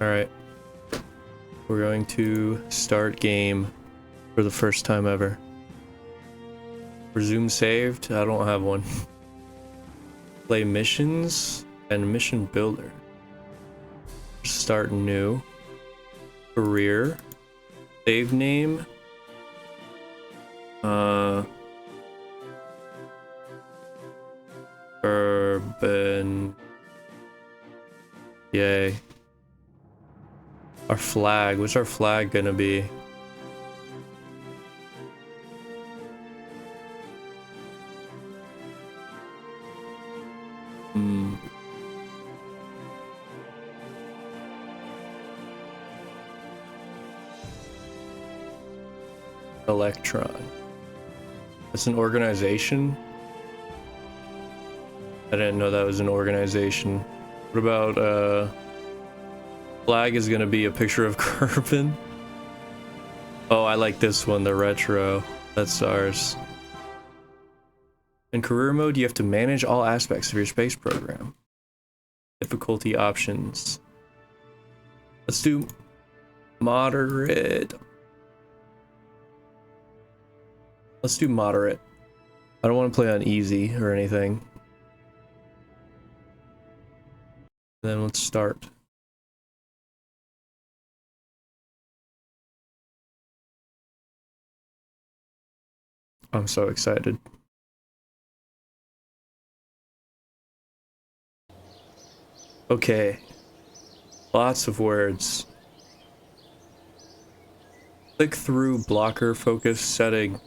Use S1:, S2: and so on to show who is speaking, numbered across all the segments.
S1: Alright. We're going to start game for the first time ever. Resume saved? I don't have one. Play missions and mission builder. Start new. Career. Save name. Urban. Yay. Our flag. What's our flag gonna be? Electron. It's an organization? I didn't know that was an organization. What about, flag is gonna be a picture of Kerbal? Oh, I like this one, the retro. That's ours. In career mode, you have to manage all aspects of your space program. Difficulty options. Let's do moderate. Let's do moderate. I don't want to play on easy or anything. Then let's start. I'm so excited. Okay. Lots of words. Click through blocker focus setting.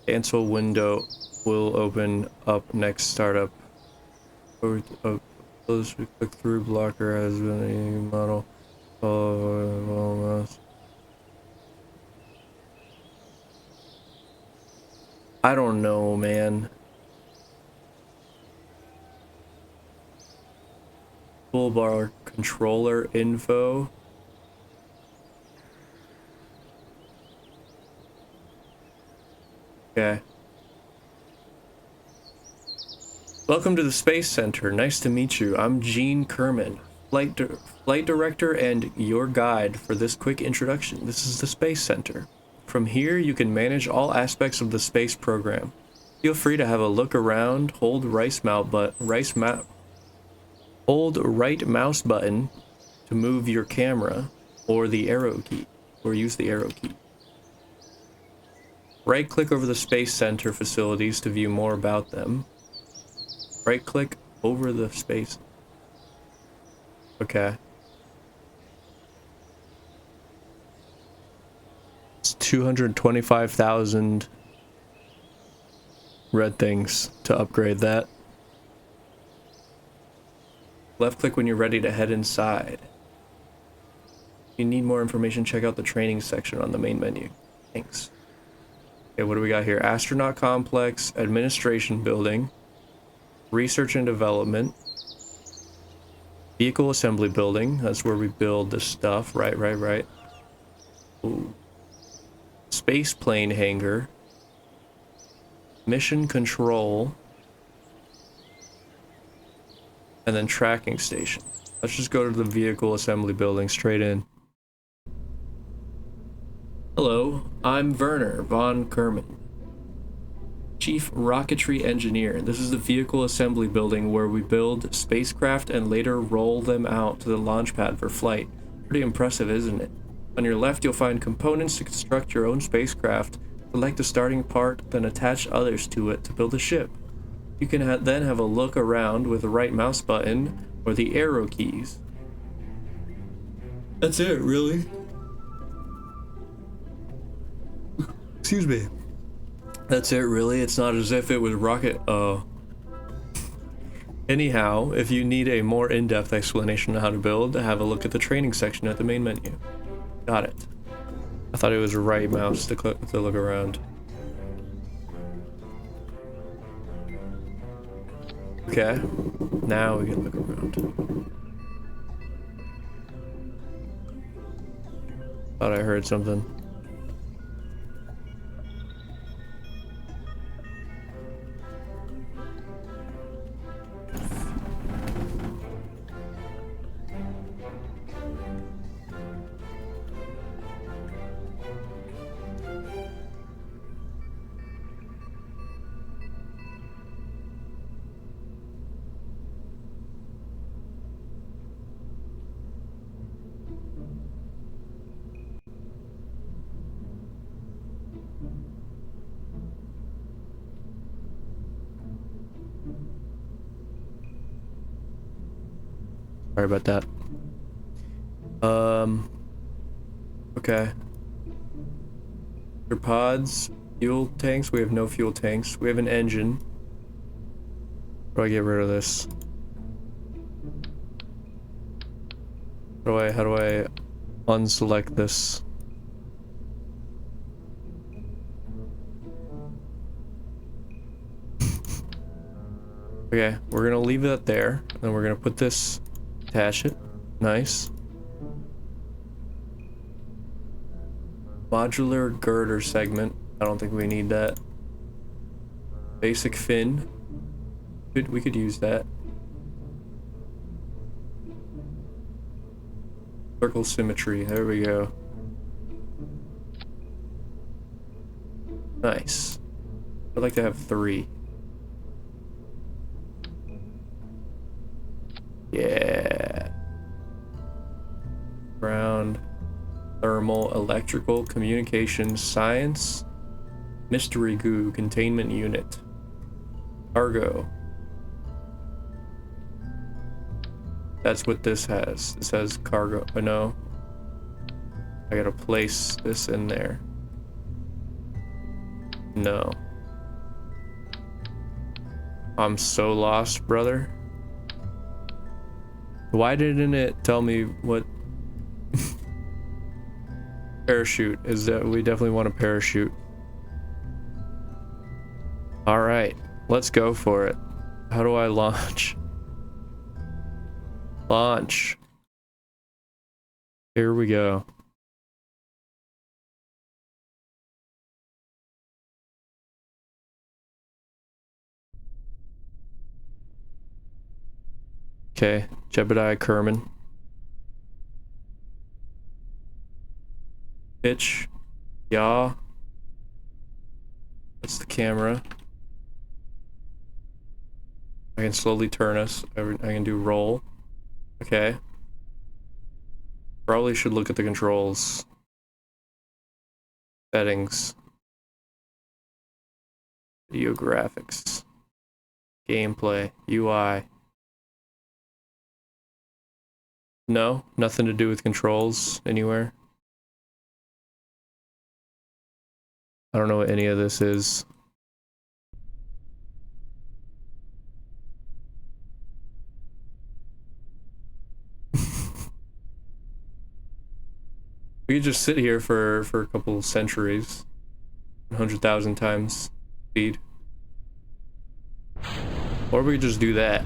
S1: Cancel window will open up next startup. Close click through blocker has been a model. I don't know, man. Toolbar controller info. Okay. Welcome to the Space Center. Nice to meet you. I'm Gene Kerman, flight director and your guide for this quick introduction. This is the Space Center. From here, you can manage all aspects of the space program. Feel free to have a look around. Hold right mouse button to move your camera, or the arrow key, or use the arrow key. Right-click over the Space Center facilities to view more about them. Right-click over the space. Okay. It's 225,000 red things to upgrade that. Left-click when you're ready to head inside. If you need more information, check out the training section on the main menu. Thanks. Okay, what do we got here? Astronaut Complex, Administration Building, Research and Development, Vehicle Assembly Building. That's where we build the stuff. Right. Ooh. Space Plane Hangar, Mission Control, and then Tracking Station. Let's just go to the Vehicle Assembly Building straight in. Hello, I'm Werner von Kerman, Chief Rocketry Engineer. This is the Vehicle Assembly Building where we build spacecraft and later roll them out to the launch pad for flight. Pretty impressive, isn't it? On your left, you'll find components to construct your own spacecraft. Select a starting part, then attach others to it to build a ship. You can then have a look around with the right mouse button or the arrow keys. That's it, really? Excuse me. That's it, really? It's not as if it was rocket... Anyhow, if you need a more in-depth explanation on how to build, have a look at the training section at the main menu. Got it. I thought it was right mouse to look around. Okay. Now we can look around. Thought I heard something. Sorry about that. Okay. Your pods, fuel tanks. We have no fuel tanks. We have an engine. How do I get rid of this? How do I unselect this? Okay, we're gonna leave that there, and then we're gonna put this, attach it. Nice. Modular girder segment. I don't think we need that. Basic fin. We could use that. Circle symmetry. There we go. Nice. I'd like to have 3. Yeah. Ground. Thermal, electrical, communications, science, mystery goo, containment unit, cargo. That's what this has. This has cargo. Oh no. I gotta place this in there. No. I'm so lost, brother. Why didn't it tell me what parachute is? That we definitely want a parachute. All right, let's go for it. How do I launch? Launch. Here we go. Okay, Jebediah Kerman. Pitch. Yaw. That's the camera. I can slowly turn us. I can do roll. Okay. Probably should look at the controls. Settings. Video graphics. Gameplay. UI. No, nothing to do with controls anywhere. I don't know what any of this is. We could just sit here for a couple centuries. 100,000 times speed. Or we could just do that.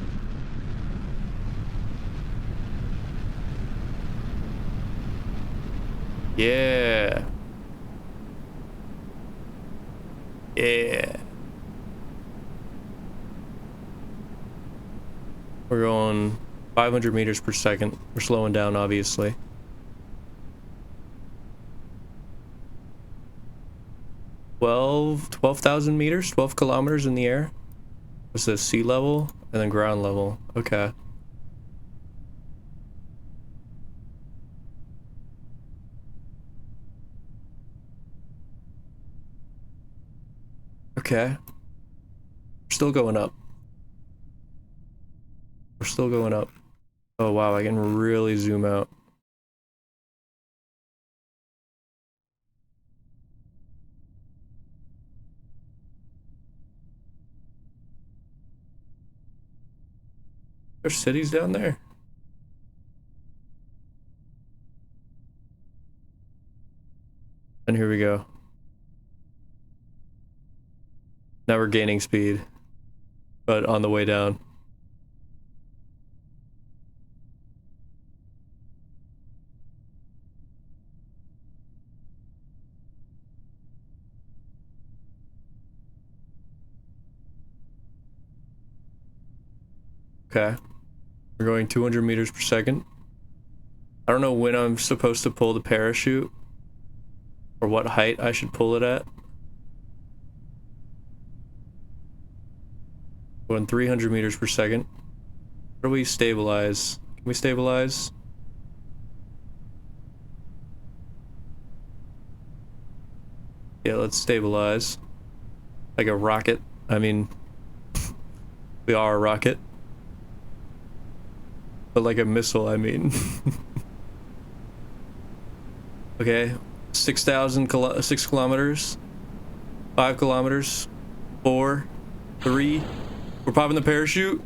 S1: Yeah. Yeah. We're going 500 meters per second. We're slowing down, obviously. 12,000 meters, 12 kilometers in the air. What's this? Sea level and then ground level. Okay. Okay. We're still going up. We're still going up. Oh wow, I can really zoom out. There's cities down there. And here we go. Now we're gaining speed, but on the way down. Okay. We're going 200 meters per second. I don't know when I'm supposed to pull the parachute or what height I should pull it at. Going 300 meters per second. How do we stabilize? Can we stabilize? Yeah, let's stabilize. Like a rocket. I mean, we are a rocket. But like a missile, I mean. Okay, 6 kilometers, 5 kilometers, 4, 3. We're popping the parachute.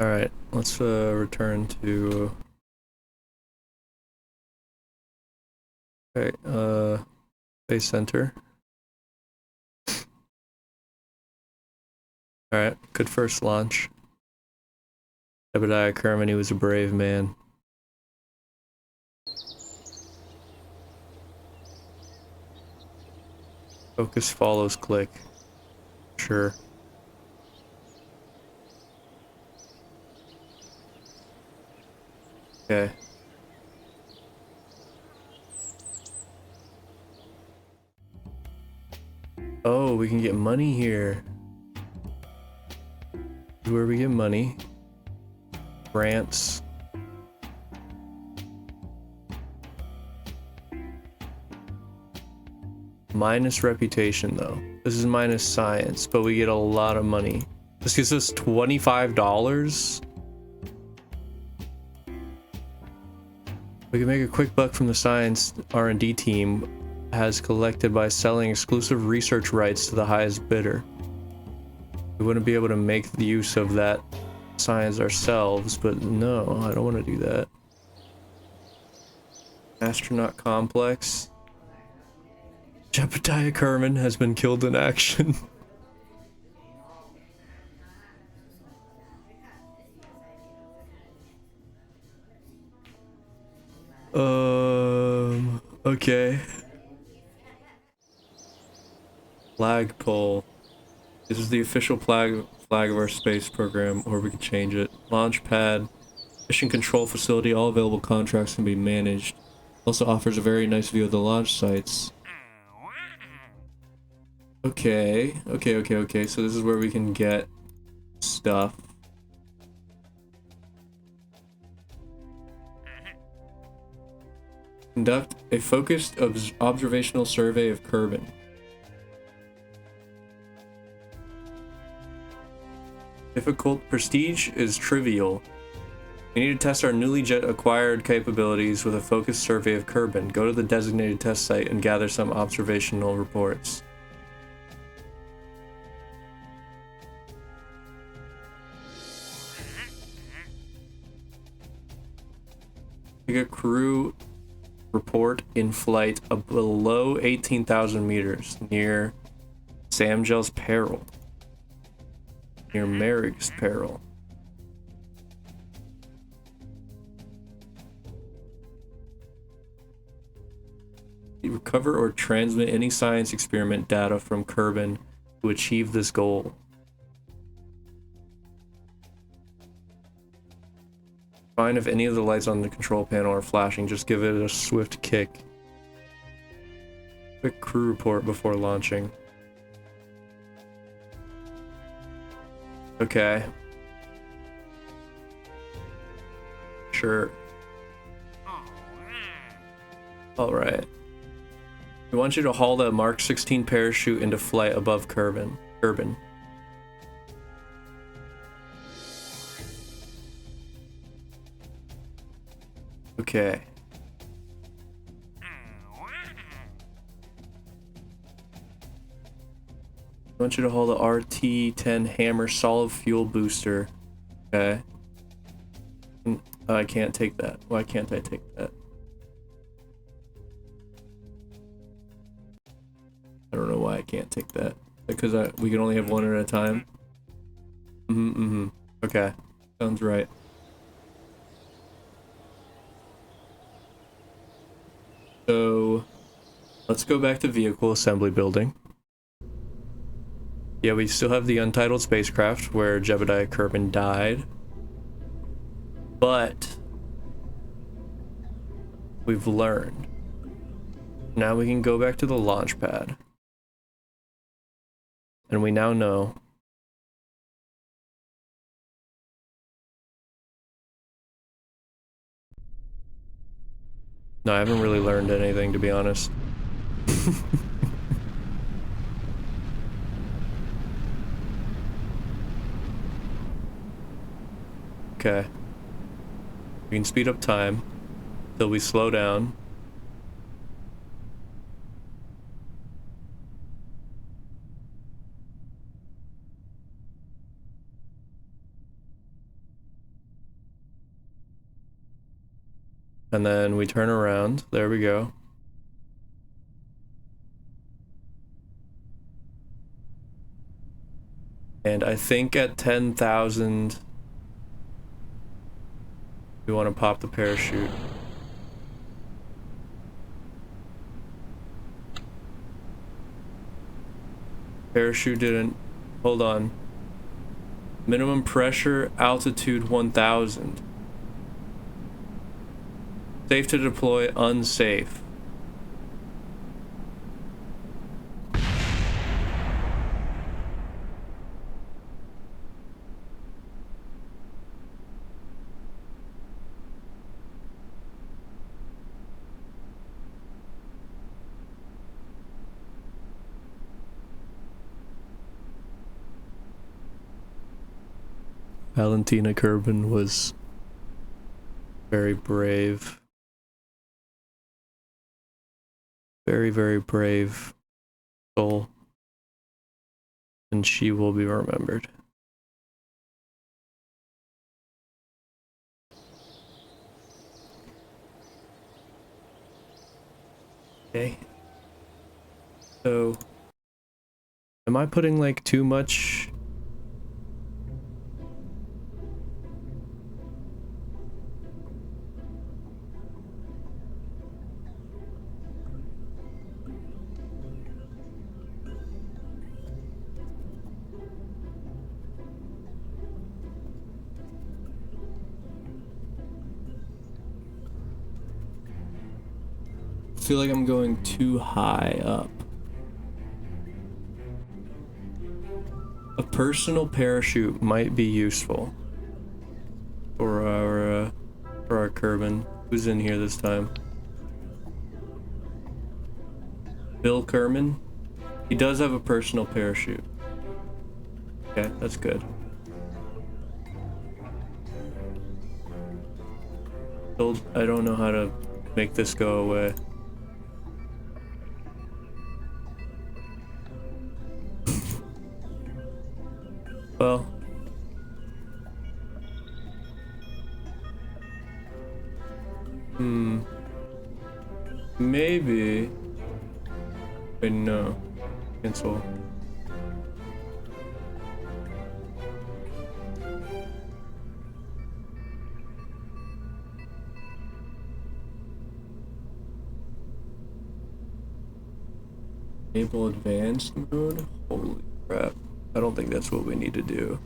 S1: All right, let's return to. Okay, Space Center. All right, good first launch. Jebediah Kerman, he was a brave man. Focus follows click. Sure. Okay. Oh, we can get money here. This is where we get money. Grants. Minus reputation though. This is minus science, but we get a lot of money. This gives us $25. We can make a quick buck from the science R&D team has collected by selling exclusive research rights to the highest bidder. We wouldn't be able to make the use of that science ourselves, but no, I don't want to do that. Astronaut complex. Jebediah Kerman has been killed in action. Okay. Flagpole. This is the official flag of our space program, or we could change it. Launch pad. Mission control facility. All available contracts can be managed. Also offers a very nice view of the launch sites. Okay. So this is where we can get stuff. Conduct a focused observational survey of Kerbin. Difficult prestige is trivial. We need to test our newly acquired capabilities with a focused survey of Kerbin. Go to the designated test site and gather some observational reports. Take a crew report in flight below 18,000 meters near Samgel's Peril. Near Merrick's Peril. Recover or transmit any science experiment data from Kerbin to achieve this goal. Find if any of the lights on the control panel are flashing, just give it a swift kick. Quick crew report before launching. Okay. Sure. Alright. We want you to haul the Mark 16 parachute into flight above Kerbin. Okay. I want you to hold the RT-10 Hammer solid fuel booster. Okay. I can't take that. Why can't I take that? I don't know why I can't take that. Because we can only have one at a time. Okay. Sounds right. So, let's go back to vehicle assembly building. Yeah, we still have the untitled spacecraft where Jebediah Kerman died. But we've learned. Now we can go back to the launch pad. And we now know no, I haven't really learned anything, to be honest. Okay. We can speed up time till we slow down. And then we turn around. There we go. And I think at 10,000, we want to pop the parachute. Parachute didn't. Hold on. Minimum pressure, altitude 1,000. Safe to deploy, unsafe. Valentina Kerbin was very brave. Very, very brave soul. And she will be remembered. Okay. So, am I putting like too much? I feel like I'm going too high up. A personal parachute might be useful for our Kerbin. Who's in here this time? Bill Kerman. He does have a personal parachute. Okay, that's good. I don't know how to make this go away. Well, maybe. Wait, no. Cancel. Enable advanced mode? Holy crap. I don't think that's what we need to do.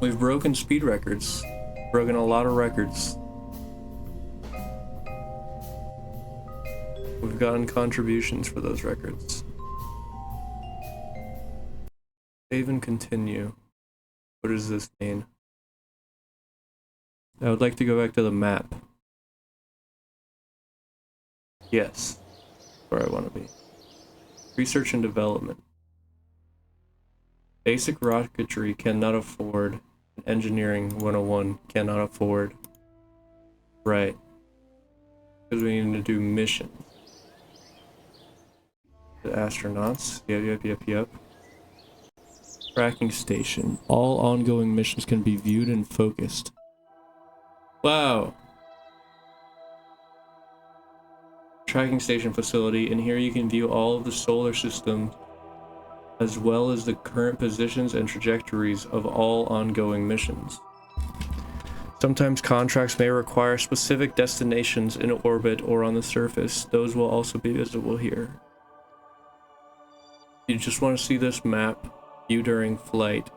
S1: We've broken speed records. Broken a lot of records. We've gotten contributions for those records. Save and continue. What does this mean? I would like to go back to the map. Yes, where I want to be. Research and development. Basic rocketry cannot afford. Engineering 101 cannot afford. Right. Because we need to do missions. The astronauts. Yep. Tracking station. All ongoing missions can be viewed and focused. Wow. Tracking station facility. In here you can view all of the solar system as well as the current positions and trajectories of all ongoing missions. Sometimes contracts may require specific destinations in orbit or on the surface. Those will also be visible here. You just want to see this map, view during flight.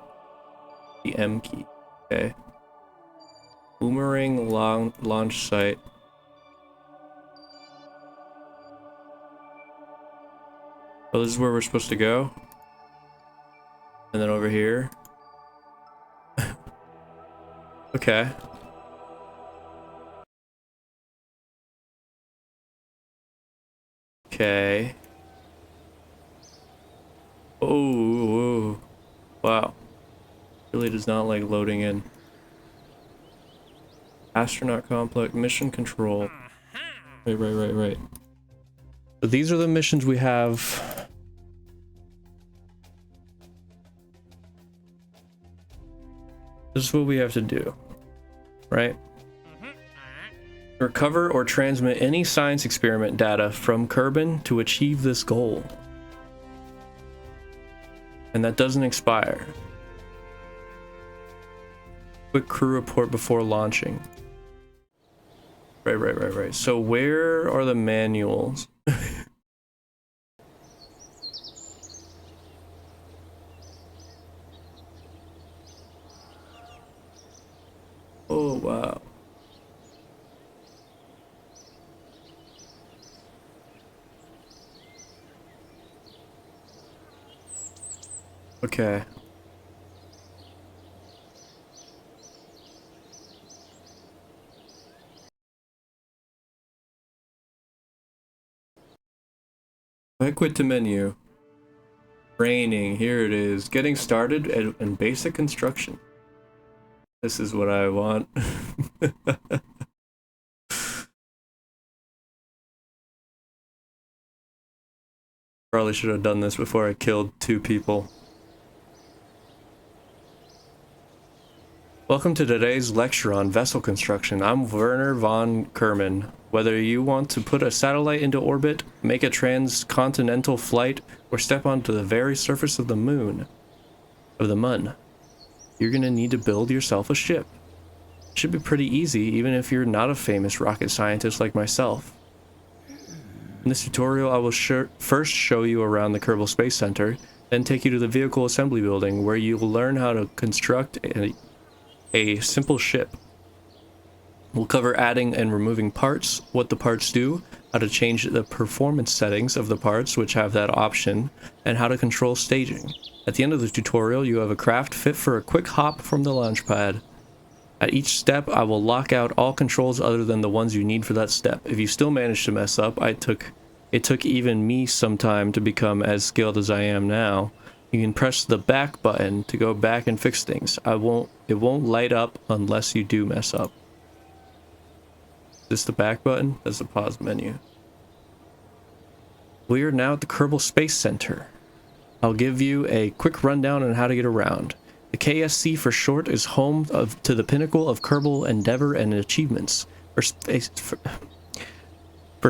S1: The M key. Okay. Boomerang launch site. Oh, this is where we're supposed to go. And then over here. Okay. Okay. Oh, wow. Really does not like loading in. Astronaut complex, mission control. Right. So these are the missions we have. This is what we have to do, right? Recover or transmit any science experiment data from Kerbin to achieve this goal. And that doesn't expire. Quick crew report before launching. Right. So where are the manuals? Oh, wow. Okay. I quit to menu. Training, here it is. Getting started in basic construction. This is what I want. Probably should have done this before I killed 2 people. Welcome to today's lecture on vessel construction. I'm Werner von Kerman. Whether you want to put a satellite into orbit, make a transcontinental flight, or step onto the very surface of the moon, you're gonna need to build yourself a ship. It should be pretty easy, even if you're not a famous rocket scientist like myself. In this tutorial, I will first show you around the Kerbal Space Center, then take you to the vehicle assembly building, where you'll learn how to construct a simple ship. We'll cover adding and removing parts, what the parts do, how to change the performance settings of the parts which have that option, and how to control staging. At the end of the tutorial, you have a craft fit for a quick hop from the launch pad. At each step, I will lock out all controls other than the ones you need for that step. If you still manage to mess up, it took even me some time to become as skilled as I am now. You can press the back button to go back and fix things. It won't light up unless you do mess up. Is this the back button? That's the pause menu. We are now at the Kerbal Space Center. I'll give you a quick rundown on how to get around. The KSC for short is home to the pinnacle of Kerbal endeavor and achievements for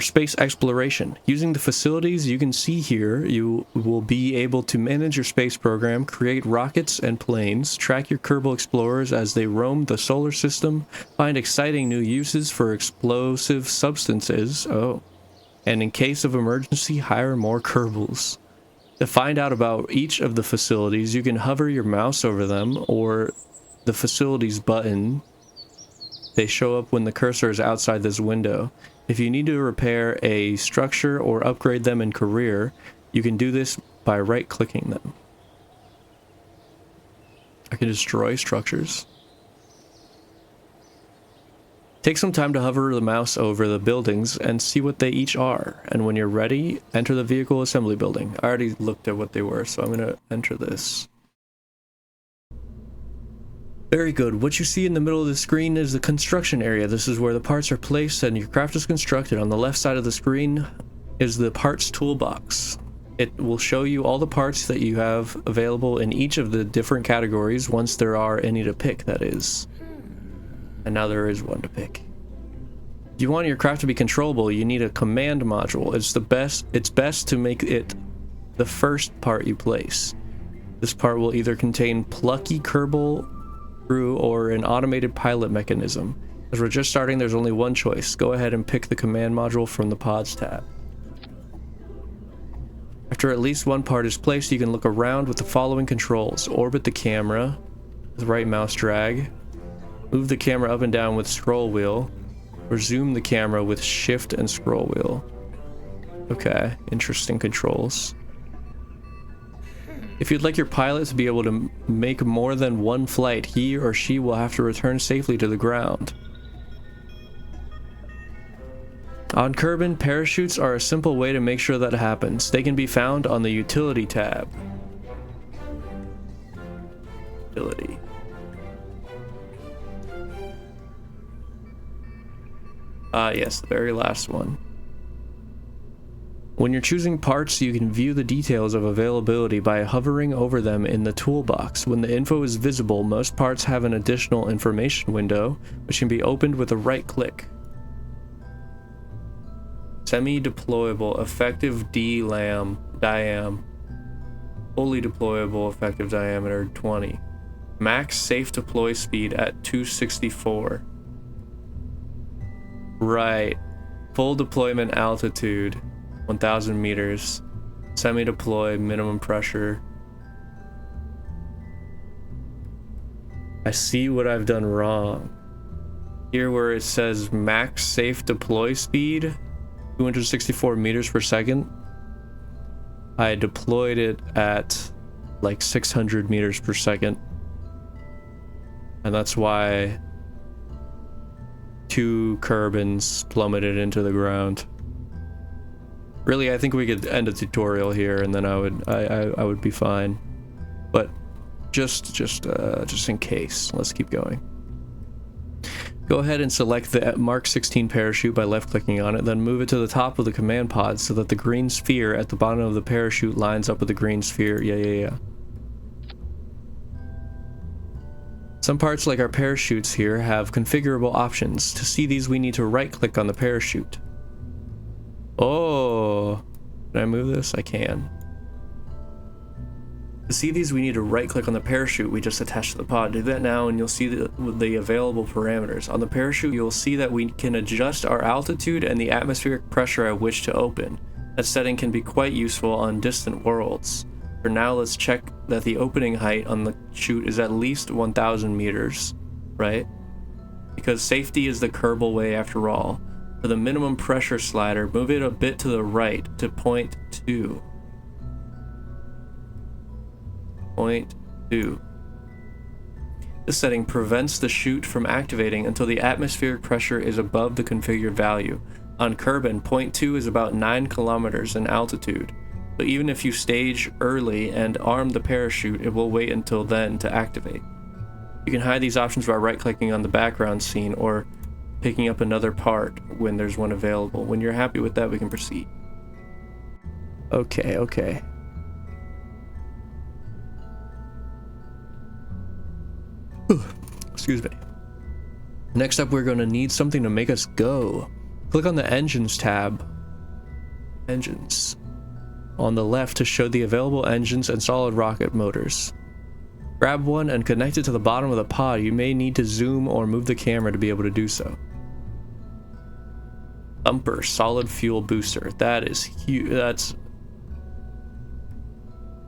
S1: space exploration. Using the facilities you can see here, you will be able to manage your space program, create rockets and planes, track your Kerbal explorers as they roam the solar system, find exciting new uses for explosive substances, and in case of emergency, hire more Kerbals. To find out about each of the facilities, you can hover your mouse over them, or the facilities button. They show up when the cursor is outside this window. If you need to repair a structure or upgrade them in career, you can do this by right-clicking them. I can destroy structures. Take some time to hover the mouse over the buildings and see what they each are. And when you're ready, enter the vehicle assembly building. I already looked at what they were, so I'm going to enter this. Very good. What you see in the middle of the screen is the construction area. This is where the parts are placed and your craft is constructed. On the left side of the screen is the parts toolbox. It will show you all the parts that you have available in each of the different categories, once there are any to pick, that is. And now there is one to pick. If you want your craft to be controllable, you need a command module. It's best to make it the first part you place. This part will either contain plucky Kerbal crew or an automated pilot mechanism. As we're just starting, there's only one choice. Go ahead and pick the command module from the pods tab. After at least one part is placed, you can look around with the following controls. Orbit the camera, with right mouse drag. Move the camera up and down with scroll wheel. Or zoom the camera with shift and scroll wheel. Okay, interesting controls. If you'd like your pilot to be able to make more than one flight, he or she will have to return safely to the ground. On Kerbin, parachutes are a simple way to make sure that happens. They can be found on the Utility tab. Utility. Yes, the very last one. When you're choosing parts, you can view the details of availability by hovering over them in the toolbox. When the info is visible, most parts have an additional information window, which can be opened with a right click. Semi-deployable, effective diam. Fully deployable, effective diameter 20. Max safe deploy speed at 264. Right. Full deployment altitude. 1,000 meters. Semi-deploy, minimum pressure. I see what I've done wrong. Here where it says max safe deploy speed, 264 meters per second, I deployed it at like 600 meters per second. And that's why 2 Kerbins plummeted into the ground. Really, I think we could end a tutorial here, and then I would be fine. But just in case, let's keep going. Go ahead and select the Mark 16 parachute by left-clicking on it, then move it to the top of the command pod so that the green sphere at the bottom of the parachute lines up with the green sphere. Yeah. Some parts, like our parachutes here, have configurable options. To see these, we need to right-click on the parachute. Oh, can I move this? I can. To see these, we need to right-click on the parachute we just attached to the pod. Do that now and you'll see the available parameters. On the parachute, you'll see that we can adjust our altitude and the atmospheric pressure at which to open. That setting can be quite useful on distant worlds. For now, let's check that the opening height on the chute is at least 1,000 meters, right? Because safety is the Kerbal way after all. For the minimum pressure slider, move it a bit to the right to 0.2. 0.2. This setting prevents the chute from activating until the atmospheric pressure is above the configured value. On Kerbin, 0.2 is about 9 kilometers in altitude. But even if you stage early and arm the parachute, it will wait until then to activate. You can hide these options by right-clicking on the background scene or picking up another part when there's one available. When you're happy with that, we can proceed. Okay. Excuse me. Next up, we're going to need something to make us go. Click on the Engines tab. Engines. On the left to show the available engines and solid rocket motors. Grab one and connect it to the bottom of the pod. You may need to zoom or move the camera to be able to do so. Thumper solid fuel booster. That is huge. That's...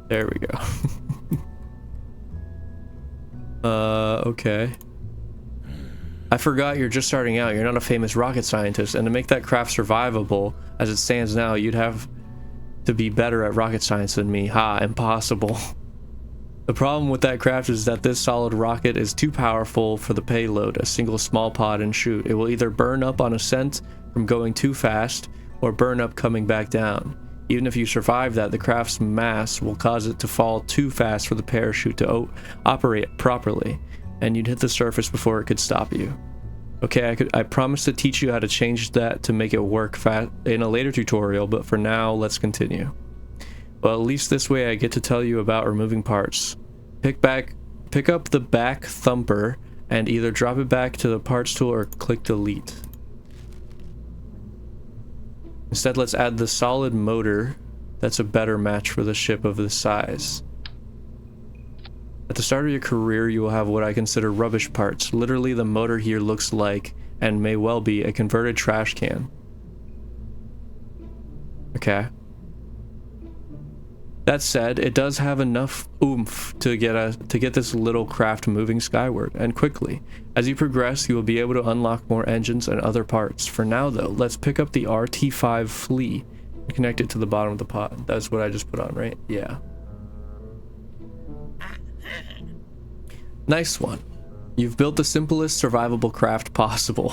S1: There we go. Okay. I forgot you're just starting out. You're not a famous rocket scientist, and to make that craft survivable as it stands now, you'd have to be better at rocket science than me. Ha, impossible. The problem with that craft is that this solid rocket is too powerful for the payload, a single small pod and chute. It will either burn up on ascent from going too fast, or burn up coming back down. Even if you survive that, the craft's mass will cause it to fall too fast for the parachute to operate properly, and you'd hit the surface before it could stop you. Okay, I promise to teach you how to change that to make it work fast in a later tutorial, but for now, let's continue. Well, at least this way I get to tell you about removing parts. Pick up the back thumper and either drop it back to the parts tool or click delete. Instead, let's add the solid motor. That's a better match for the ship of this size. At the start of your career, you will have what I consider rubbish parts. Literally, the motor here looks like, and may well be, a converted trash can. Okay. That said, it does have enough oomph to get this little craft moving skyward, and quickly. As you progress, you will be able to unlock more engines and other parts. For now, though, let's pick up the RT5 Flea and connect it to the bottom of the pod. That's what I just put on, right? Yeah. Nice one. You've built the simplest survivable craft possible.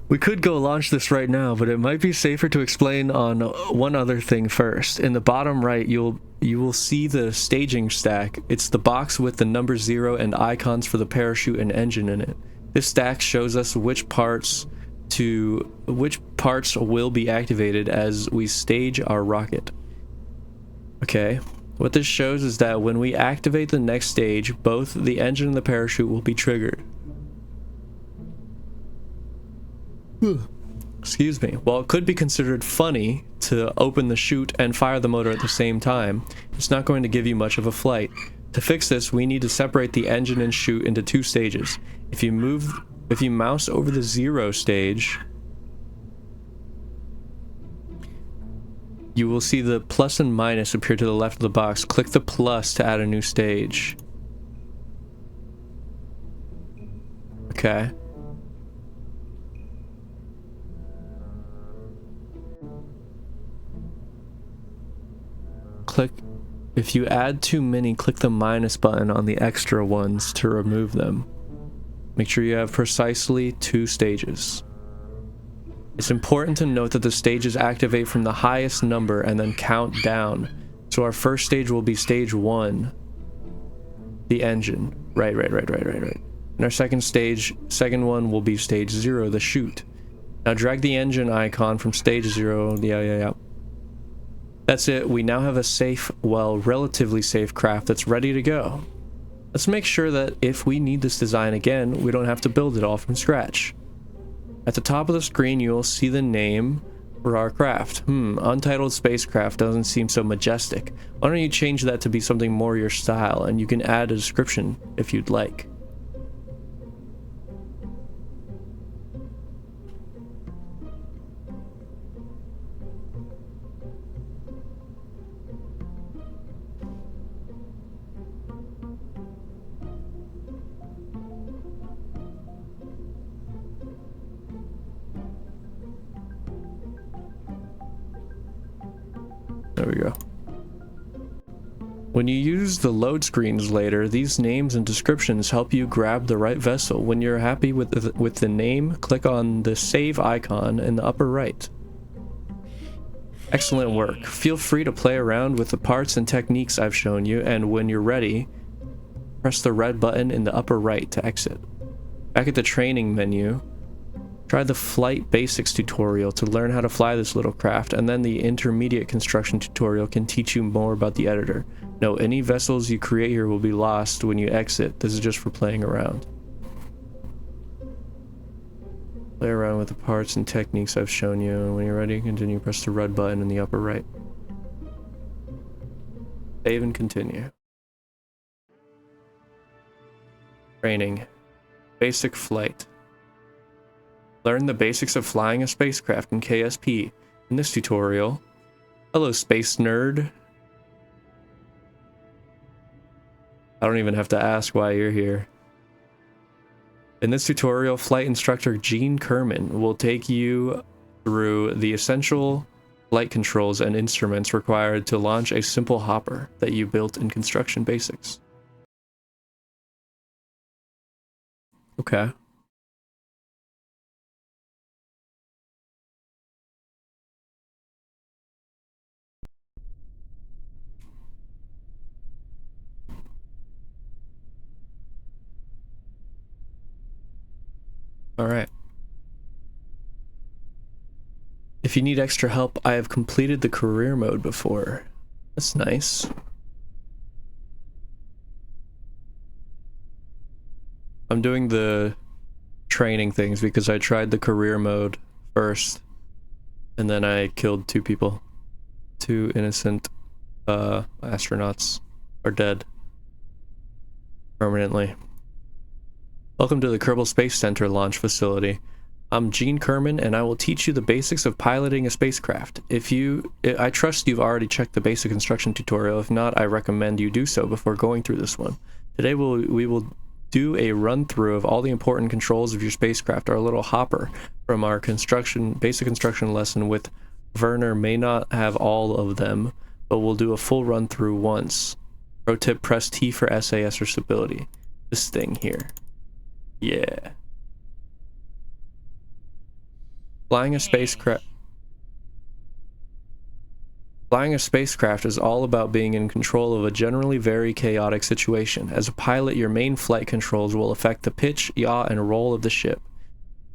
S1: We could go launch this right now, but it might be safer to explain on one other thing first. In the bottom right, you will see the staging stack. It's the box with the number 0 and icons for the parachute and engine in it. This stack shows us which parts will be activated as we stage our rocket. Okay, what this shows is that when we activate the next stage, both the engine and the parachute will be triggered. Excuse me. While it could be considered funny to open the chute and fire the motor at the same time, it's not going to give you much of a flight. To fix this, we need to separate the engine and chute into 2 stages. If you mouse over the 0 stage, you will see the plus and minus appear to the left of the box. Click the plus to add a new stage. Okay. If you add too many, click the minus button on the extra ones to remove them. Make sure you have precisely 2 stages. It's important to note that the stages activate from the highest number and then count down. So our first stage will be stage 1, the engine. Right. And our second one will be stage 0, the chute. Now drag the engine icon from stage 0, yeah. That's it, we now have a safe, well, relatively safe craft that's ready to go. Let's make sure that if we need this design again, we don't have to build it all from scratch. At the top of the screen, you'll see the name for our craft. Untitled Spacecraft doesn't seem so majestic. Why don't you change that to be something more your style, and you can add a description if you'd like. There we go. When you use the load screens later, these names and descriptions help you grab the right vessel. When you're happy with the name, click on the save icon in the upper right. Excellent work. Feel free to play around with the parts and techniques I've shown you, and when you're ready, press the red button in the upper right to exit. Back at the training menu, try the Flight Basics tutorial to learn how to fly this little craft, and then the Intermediate Construction tutorial can teach you more about the editor. Note, any vessels you create here will be lost when you exit. This is just for playing around. Play around with the parts and techniques I've shown you, and when you're ready, continue, press the red button in the upper right. Save and continue. Training. Basic flight. Learn the basics of flying a spacecraft in KSP. In this tutorial, hello space nerd. I don't even have to ask why you're here. In this tutorial, flight instructor Gene Kerman will take you through the essential flight controls and instruments required to launch a simple hopper that you built in Construction Basics. Okay. Alright. If you need extra help, I have completed the career mode before. That's nice. I'm doing the training things because I tried the career mode first, and then I killed 2 people. 2 innocent astronauts are dead permanently. Welcome to the Kerbal Space Center launch facility. I'm Gene Kerman, and I will teach you the basics of piloting a spacecraft. I trust you've already checked the basic instruction tutorial. If not, I recommend you do so before going through this one. Today we will do a run-through of all the important controls of your spacecraft. Our little hopper from our basic construction lesson with Werner may not have all of them, but we'll do a full run-through once. Pro tip, press T for SAS or stability. This thing here. Yeah. Flying a spacecraft is all about being in control of a generally very chaotic situation. As a pilot, your main flight controls will affect the pitch, yaw, and roll of the ship.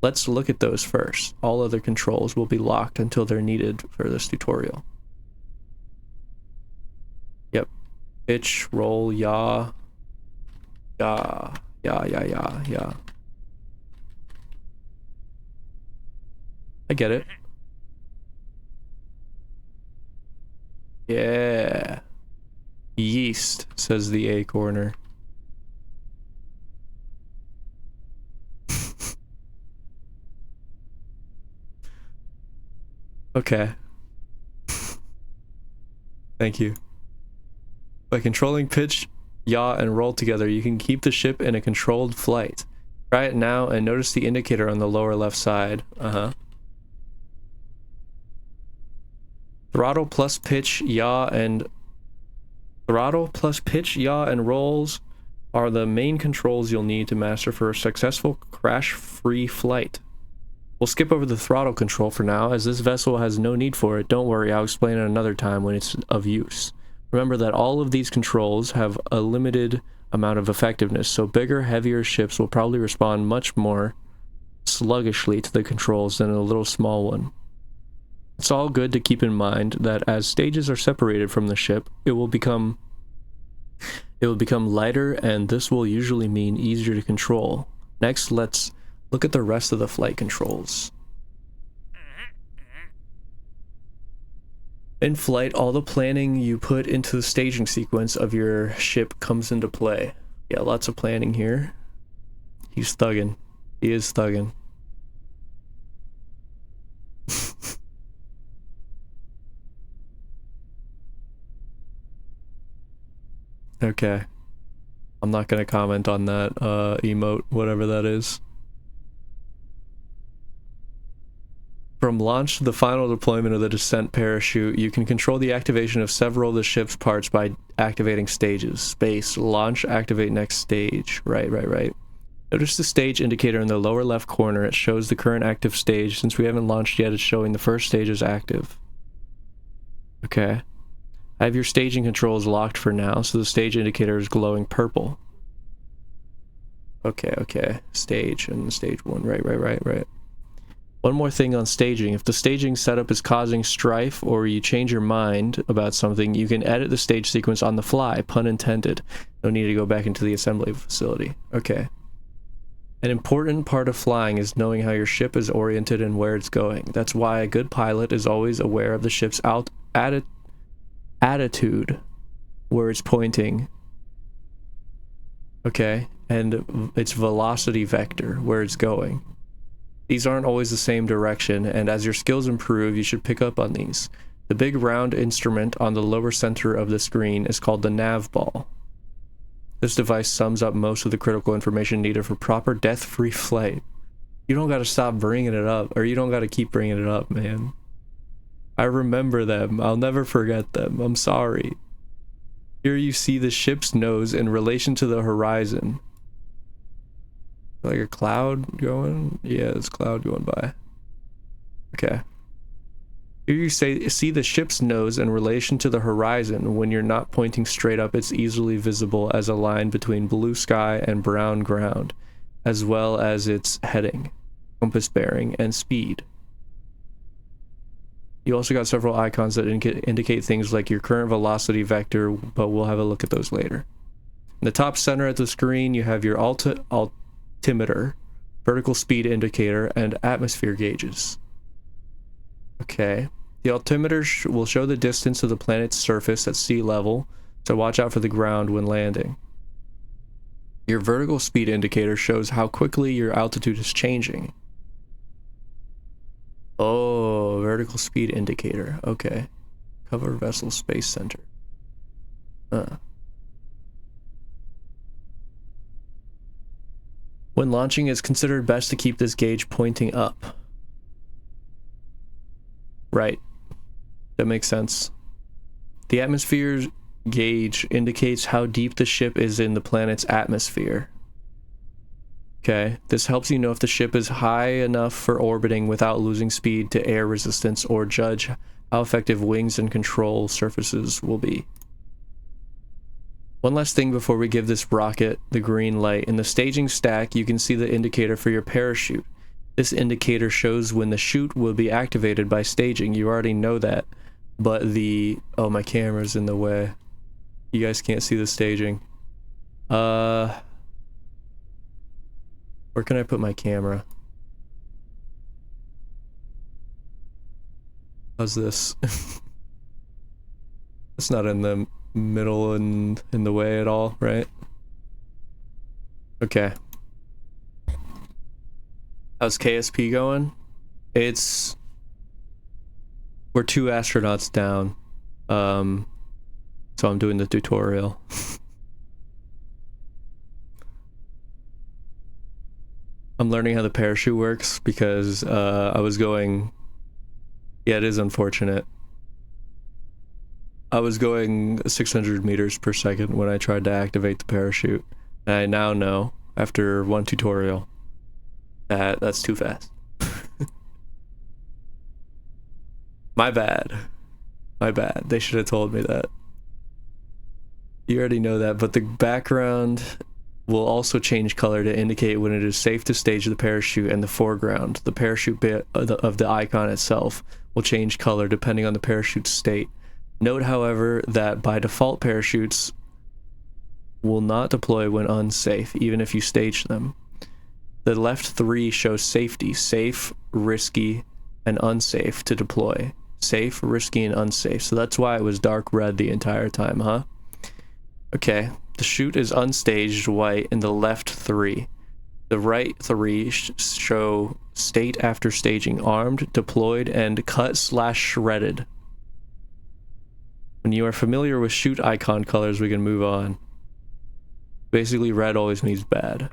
S1: Let's look at those first. All other controls will be locked until they're needed for this tutorial. Yep. Pitch, roll, yaw. Yaw. Yaw, yaw, yaw, yaw. I get it. Yeah. Yeast, says the A corner. Okay. Thank you. By controlling pitch, yaw, and roll together, you can keep the ship in a controlled flight. Try it now and notice the indicator on the lower left side. Throttle plus pitch, yaw, and rolls are the main controls you'll need to master for a successful crash-free flight. We'll skip over the throttle control for now, as this vessel has no need for it. Don't worry, I'll explain it another time when it's of use. Remember that all of these controls have a limited amount of effectiveness, so bigger, heavier ships will probably respond much more sluggishly to the controls than a little small one. It's all good to keep in mind that as stages are separated from the ship, it will become lighter, and this will usually mean easier to control. Next, let's look at the rest of the flight controls. In flight, all the planning you put into the staging sequence of your ship comes into play. Yeah, lots of planning here. He's thugging. He is thugging. Okay. I'm not gonna comment on that emote, whatever that is. From launch to the final deployment of the descent parachute, you can control the activation of several of the ship's parts by activating stages. Space, launch, activate next stage. Right. Notice the stage indicator in the lower left corner. It shows the current active stage. Since we haven't launched yet, it's showing the first stage is active. Okay. I have your staging controls locked for now, so the stage indicator is glowing purple. Okay. Stage and stage 1. Right. One more thing on staging. If the staging setup is causing strife or you change your mind about something, you can edit the stage sequence on the fly, pun intended. No need to go back into the assembly facility. Okay. An important part of flying is knowing how your ship is oriented and where it's going. That's why a good pilot is always aware of the ship's attitude, where it's pointing. Okay, and its velocity vector, where it's going. These aren't always the same direction, and as your skills improve, you should pick up on these. The big round instrument on the lower center of the screen is called the nav ball. This device sums up most of the critical information needed for proper death-free flight. You don't gotta stop bringing it up, or you don't gotta keep bringing it up, man. I remember them. I'll never forget them. I'm sorry. Here you see the ship's nose in relation to the horizon. Like a cloud going? Yeah, there's a cloud going by. Okay. Here you see the ship's nose in relation to the horizon. When you're not pointing straight up, it's easily visible as a line between blue sky and brown ground, as well as its heading, compass bearing, and speed. You also got several icons that indicate things like your current velocity vector, but we'll have a look at those later. In the top center of the screen, you have your altimeter, vertical speed indicator, and atmosphere gauges. Okay. The altimeter will show the distance of the planet's surface at sea level, so watch out for the ground when landing. Your vertical speed indicator shows how quickly your altitude is changing. Oh, vertical speed indicator. Okay. Cover vessel space center. When launching, it's considered best to keep this gauge pointing up. Right. That makes sense. The atmosphere gauge indicates how deep the ship is in the planet's atmosphere. Okay, this helps you know if the ship is high enough for orbiting without losing speed to air resistance, or judge how effective wings and control surfaces will be. One last thing before we give this rocket the green light. In the staging stack, you can see the indicator for your parachute. This indicator shows when the chute will be activated by staging. You already know that, but the... Oh, my camera's in the way. You guys can't see the staging. Where can I put my camera? How's this? It's not in the middle and in the way at all, right? Okay. How's KSP going? It's... We're 2 astronauts down. So I'm doing the tutorial. I'm learning how the parachute works because I was going... Yeah, it is unfortunate. I was going 600 meters per second when I tried to activate the parachute. And I now know, after one tutorial, that that's too fast. My bad. My bad. They should have told me that. You already know that, but the background will also change color to indicate when it is safe to stage the parachute, and the foreground, the parachute bit of the icon itself, will change color depending on the parachute's state. Note, however, that by default parachutes will not deploy when unsafe, even if you stage them. The left 3 shows safety, safe, risky, and unsafe to deploy. Safe, risky, and unsafe. So that's why it was dark red the entire time, huh? Okay, the chute is unstaged white in the left 3. The right 3 show state after staging, armed, deployed, and cut/shredded. When you are familiar with chute icon colors, we can move on. Basically, red always means bad.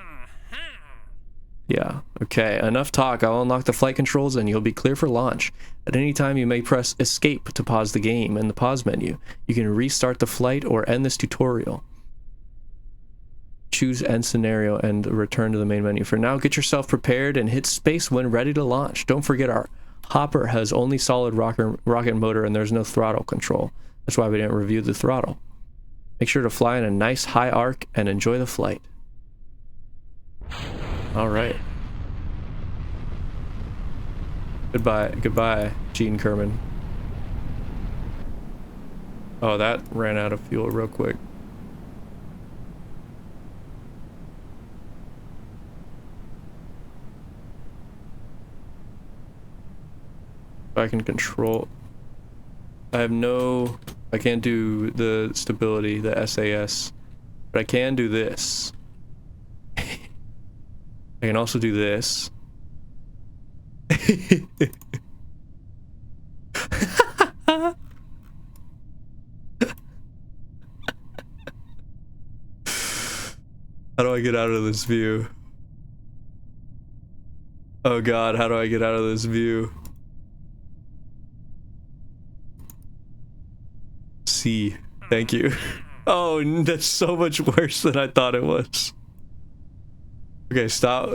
S1: Yeah, okay, enough talk. I'll unlock the flight controls and you'll be clear for launch. At any time, you may press escape to pause the game in the pause menu. You can restart the flight or end this tutorial. Choose end scenario and return to the main menu. For now, get yourself prepared and hit space when ready to launch. Don't forget, our hopper has only solid rocket motor and there's no throttle control. That's why we didn't review the throttle. Make sure to fly in a nice high arc and enjoy the flight. Alright. Goodbye, Gene Kerman. Oh, that ran out of fuel real quick. I can control... I can't do the stability, the SAS, but I can do this. I can also do this. How do I get out of this view? Oh god, how do I get out of this view? C. Thank you. Oh, that's so much worse than I thought it was. Okay, stop.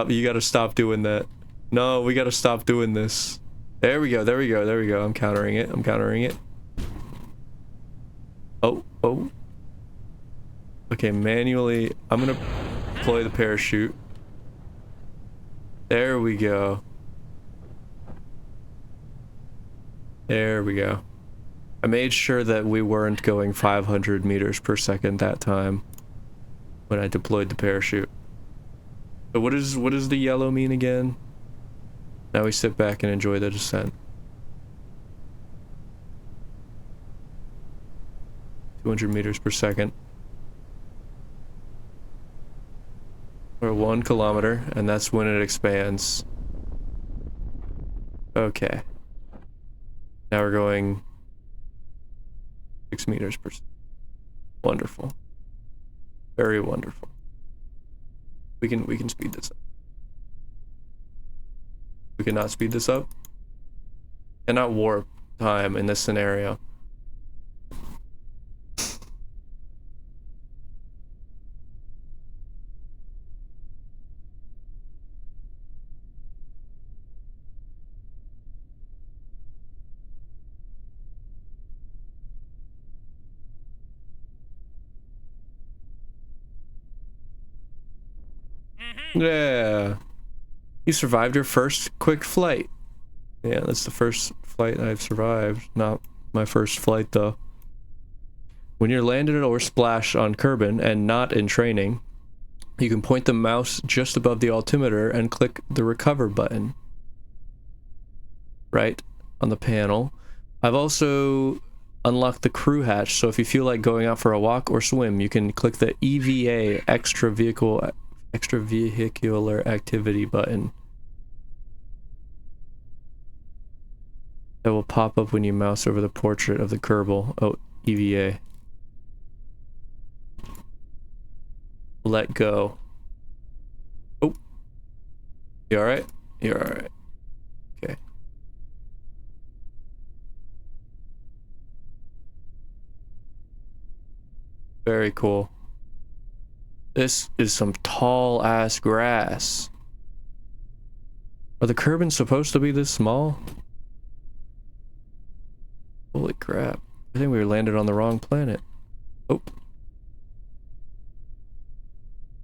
S1: You gotta stop doing that. No, we gotta stop doing this. There we go. I'm countering it. Oh. Okay, manually, I'm gonna deploy the parachute. There we go. I made sure that we weren't going 500 meters per second that time when I deployed the parachute. So what does the yellow mean again? Now we sit back and enjoy the descent. 200 meters per second. Or 1 kilometer, and that's when it expands. Okay. Now we're going 6 meters per second. Wonderful. Very wonderful. We can speed this up. We cannot speed this up. Cannot warp time in this scenario. Yeah. You survived your first quick flight. Yeah, that's the first flight I've survived. Not my first flight, though. When you're landed or splashed on Kerbin and not in training, you can point the mouse just above the altimeter and click the recover button. Right on the panel. I've also unlocked the crew hatch, so if you feel like going out for a walk or swim, you can click the EVA extravehicular activity button. That will pop up when you mouse over the portrait of the Kerbal. Oh, EVA. Let go. Oh. You alright? You're alright. Okay. Very cool. This is some tall ass grass. Are the Kerbins supposed to be this small? Holy crap. I think we landed on the wrong planet. Oh.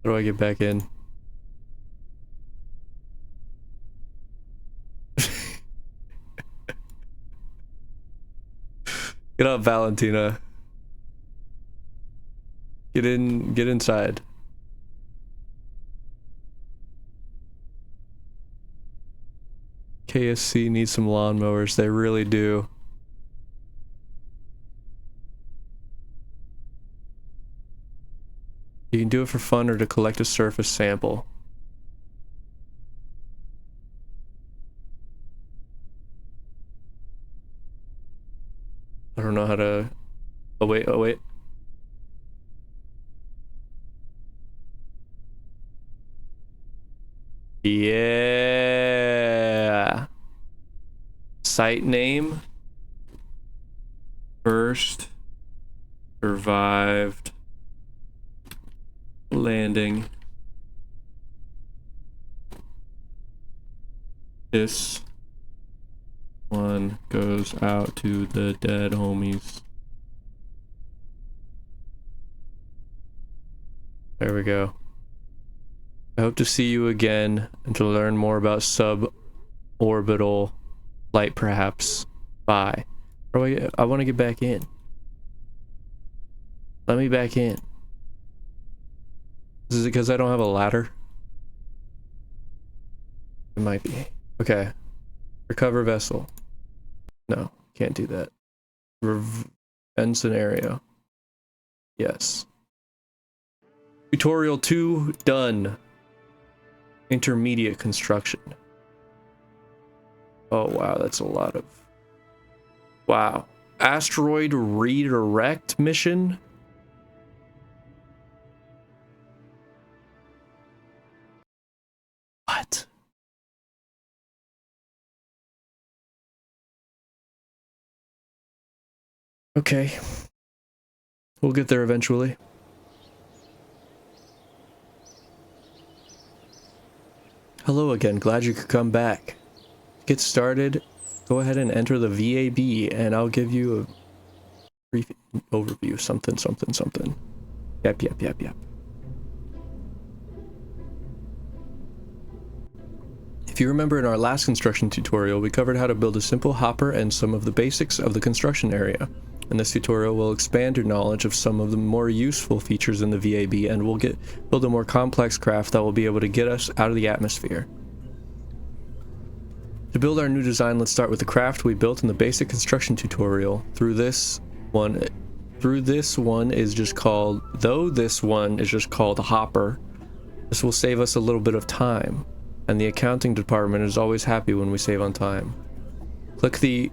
S1: How do I get back in? Get up, Valentina. Get in, get inside. KSC needs some lawnmowers, they really do. You can do it for fun or to collect a surface sample. I don't know how to... Oh wait, oh wait. Yeah. Site name. First survived landing. This one goes out to the dead homies. There we go. I hope to see you again and to learn more about suborbital flight, perhaps. Bye. I want to get back in. Let me back in. Is it because I don't have a ladder? It might be. Okay. Recover vessel. No, can't do that. End scenario. Yes. Tutorial 2 done. Intermediate construction. Oh wow, that's a lot of... Wow. Asteroid redirect mission? What? Okay. We'll get there eventually. Hello again, glad you could come back. Get started, go ahead and enter the VAB and I'll give you a brief overview. Something. Yep. If you remember in our last construction tutorial, we covered how to build a simple hopper and some of the basics of the construction area. In this tutorial, we'll expand your knowledge of some of the more useful features in the VAB and we'll build a more complex craft that will be able to get us out of the atmosphere. To build our new design, let's start with the craft we built in the basic construction tutorial. Though this one is just called hopper, this will save us a little bit of time, and the accounting department is always happy when we save on time. Click the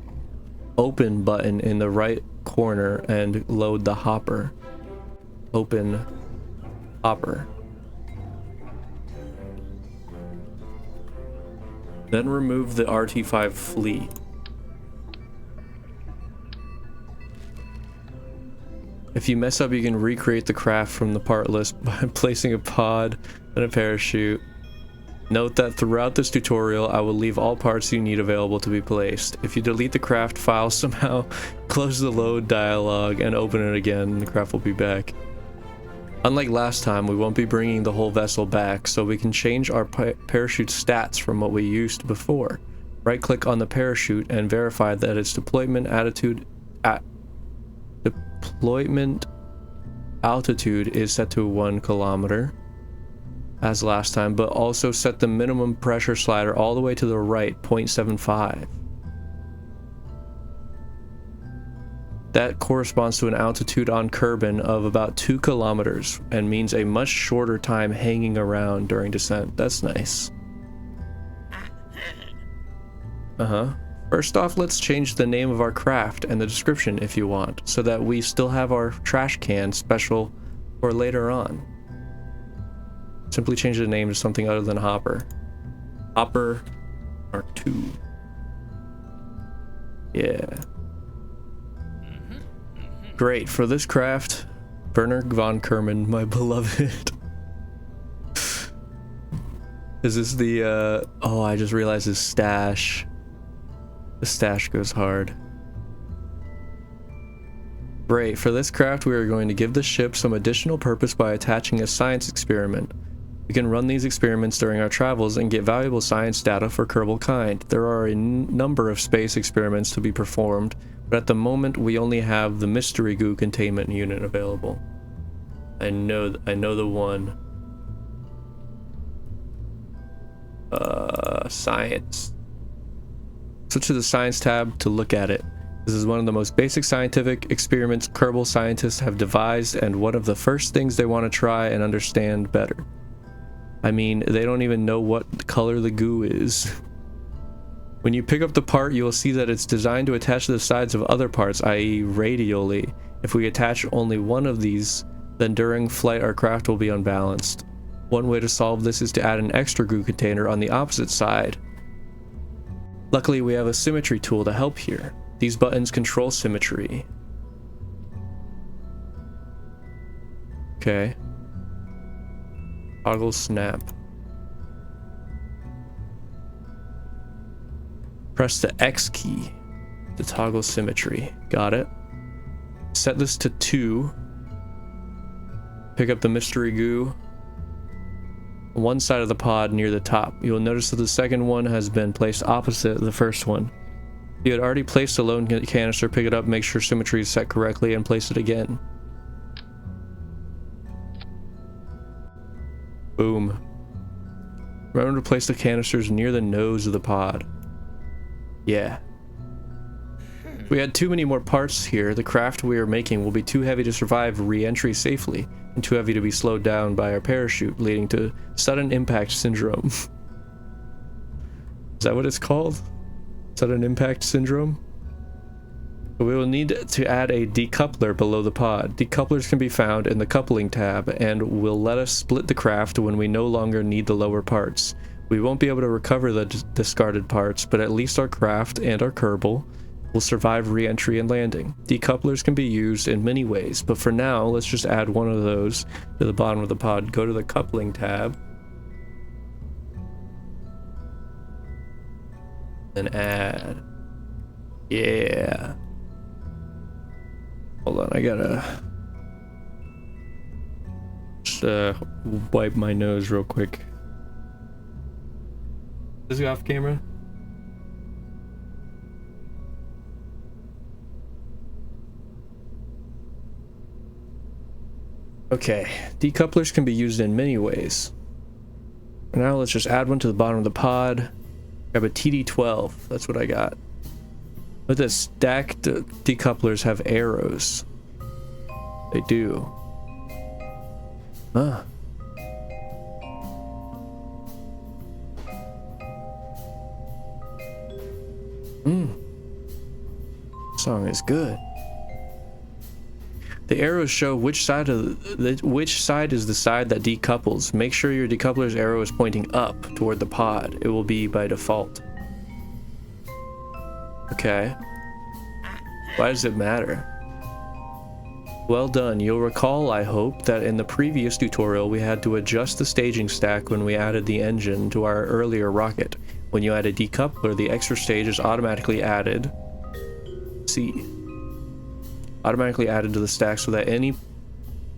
S1: open button in the right corner and load the hopper. Open hopper. Then remove the RT5 flea. If you mess up, you can recreate the craft from the part list by placing a pod and a parachute. Note that throughout this tutorial, I will leave all parts you need available to be placed. If you delete the craft file somehow, close the load dialog and open it again, the craft will be back. Unlike last time, we won't be bringing the whole vessel back, so we can change our parachute stats from what we used before. Right-click on the parachute and verify that its deployment altitude is set to 1 kilometer. As last time, but also set the minimum pressure slider all the way to the right, 0.75. That corresponds to an altitude on Kerbin of about 2 kilometers and means a much shorter time hanging around during descent. That's nice. First off, let's change the name of our craft and the description if you want, so that we still have our trash can special for later on. Simply change the name to something other than Hopper. Hopper Mark II. Yeah. Great. For this craft, Werner von Kerman, my beloved. Is this the, oh, I just realized his stash. The stash goes hard. Great. For this craft, we are going to give the ship some additional purpose by attaching a science experiment. We can run these experiments during our travels and get valuable science data for Kerbal kind. There are a number of space experiments to be performed, but at the moment we only have the mystery goo containment unit available. I know the one. Science. Switch to the science tab to look at it. This is one of the most basic scientific experiments Kerbal scientists have devised and one of the first things they want to try and understand better. I mean, they don't even know what color the goo is. When you pick up the part, you will see that it's designed to attach to the sides of other parts, i.e. radially. If we attach only one of these, then during flight our craft will be unbalanced. One way to solve this is to add an extra goo container on the opposite side. Luckily, we have a symmetry tool to help here. These buttons control symmetry. Okay. Toggle snap. Press the X key to toggle symmetry. Got it. Set this to 2. Pick up the mystery goo. One side of the pod near the top. You will notice that the second one has been placed opposite the first one. If you had already placed a lone canister, pick it up, make sure symmetry is set correctly, and place it again. Boom. Remember to place the canisters near the nose of the pod. Yeah. If we had too many more parts here, the craft we are making will be too heavy to survive re-entry safely, and too heavy to be slowed down by our parachute, leading to sudden impact syndrome. Is that what it's called? Sudden impact syndrome? We will need to add a decoupler below the pod. Decouplers can be found in the coupling tab and will let us split the craft when we no longer need the lower parts. We won't be able to recover the discarded parts, but at least our craft and our Kerbal will survive re-entry and landing. Decouplers can be used in many ways, but for now, let's just add one of those to the bottom of the pod. Go to the coupling tab and add. Yeah. Hold on, I gotta just wipe my nose real quick. Is he off camera? Okay, decouplers can be used in many ways. Now let's just add one to the bottom of the pod. Grab a TD12, that's what I got. But the stacked decouplers have arrows. They do. Huh. song is good. The arrows show which side is the side that decouples. Make sure your decoupler's arrow is pointing up toward the pod. It will be by default. Okay. Why does it matter? Well done. You'll recall, I hope, that in the previous tutorial we had to adjust the staging stack when we added the engine to our earlier rocket. When you add a decoupler, the extra stage is automatically added. Automatically added to the stack so that any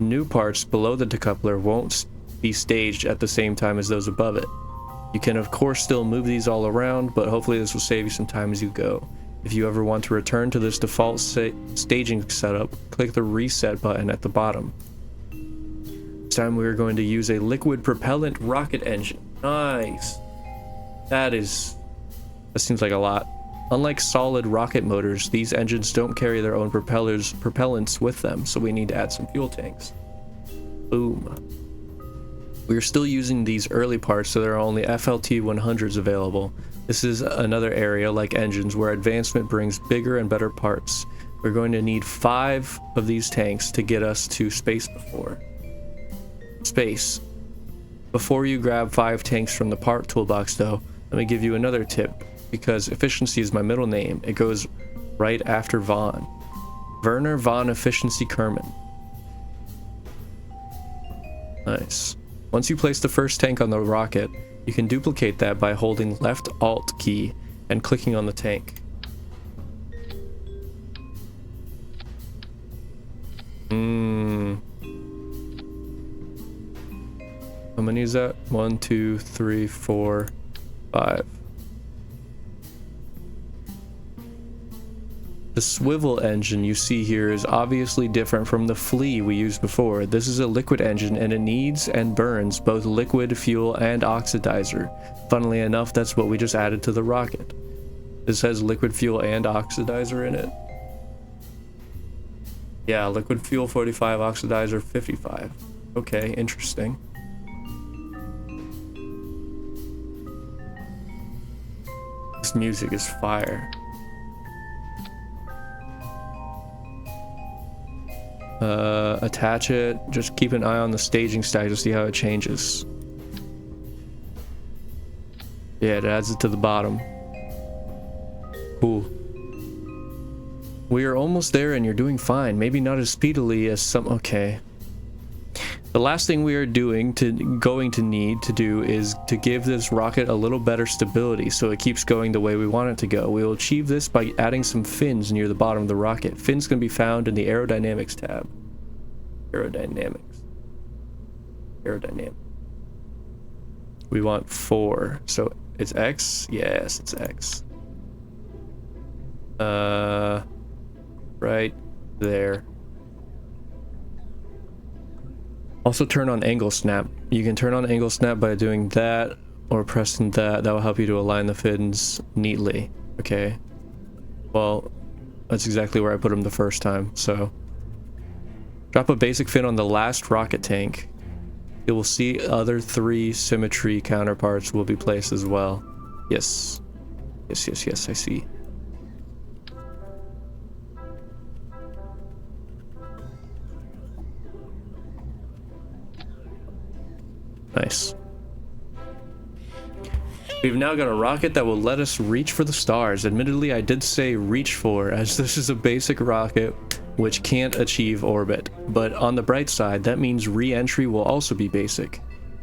S1: new parts below the decoupler won't be staged at the same time as those above it. You can of course still move these all around, but hopefully this will save you some time as you go. If you ever want to return to this default staging setup, click the reset button at the bottom. This time we are going to use a liquid propellant rocket engine. Nice. That seems like a lot. Unlike solid rocket motors, these engines don't carry their own propellants with them, so we need to add some fuel tanks. Boom. We are still using these early parts, so there are only FLT 100s available. This is another area, like engines, where advancement brings bigger and better parts. We're going to need 5 of these tanks to get us to space Before you grab 5 tanks from the part toolbox though, let me give you another tip. Because efficiency is my middle name, it goes right after Von. Werner von Efficiency Kerman. Nice. Once you place the first tank on the rocket, you can duplicate that by holding left Alt key and clicking on the tank. How many is that? 1, 2, 3, 4, 5. The swivel engine you see here is obviously different from the flea we used before. This is a liquid engine and it needs and burns both liquid, fuel, and oxidizer. Funnily enough, that's what we just added to the rocket. This has liquid fuel and oxidizer in it. Yeah, liquid fuel 45, oxidizer 55. Okay, interesting. This music is fire. Attach it. Just keep an eye on the staging stack to see how it changes. Yeah, it adds it to the bottom. Cool. We are almost there and you're doing fine. Maybe not as speedily as some... Okay. The last thing we are going to need to do is to give this rocket a little better stability so it keeps going the way we want it to go. We will achieve this by adding some fins near the bottom of the rocket. Fins can be found in the aerodynamics tab. Aerodynamics. We want 4. So it's X? Yes, it's X. Right there. Also turn on angle snap. You can turn on angle snap by doing that or pressing that. That will help you to align the fins neatly. Okay. Well, that's exactly where I put them the first time, so. Drop a basic fin on the last rocket tank. You will see other 3 symmetry counterparts will be placed as well. Yes. Yes, I see. Nice. We've now got a rocket that will let us reach for the stars. Admittedly, I did say reach for, as this is a basic rocket which can't achieve orbit. But on the bright side, that means re-entry will also be basic.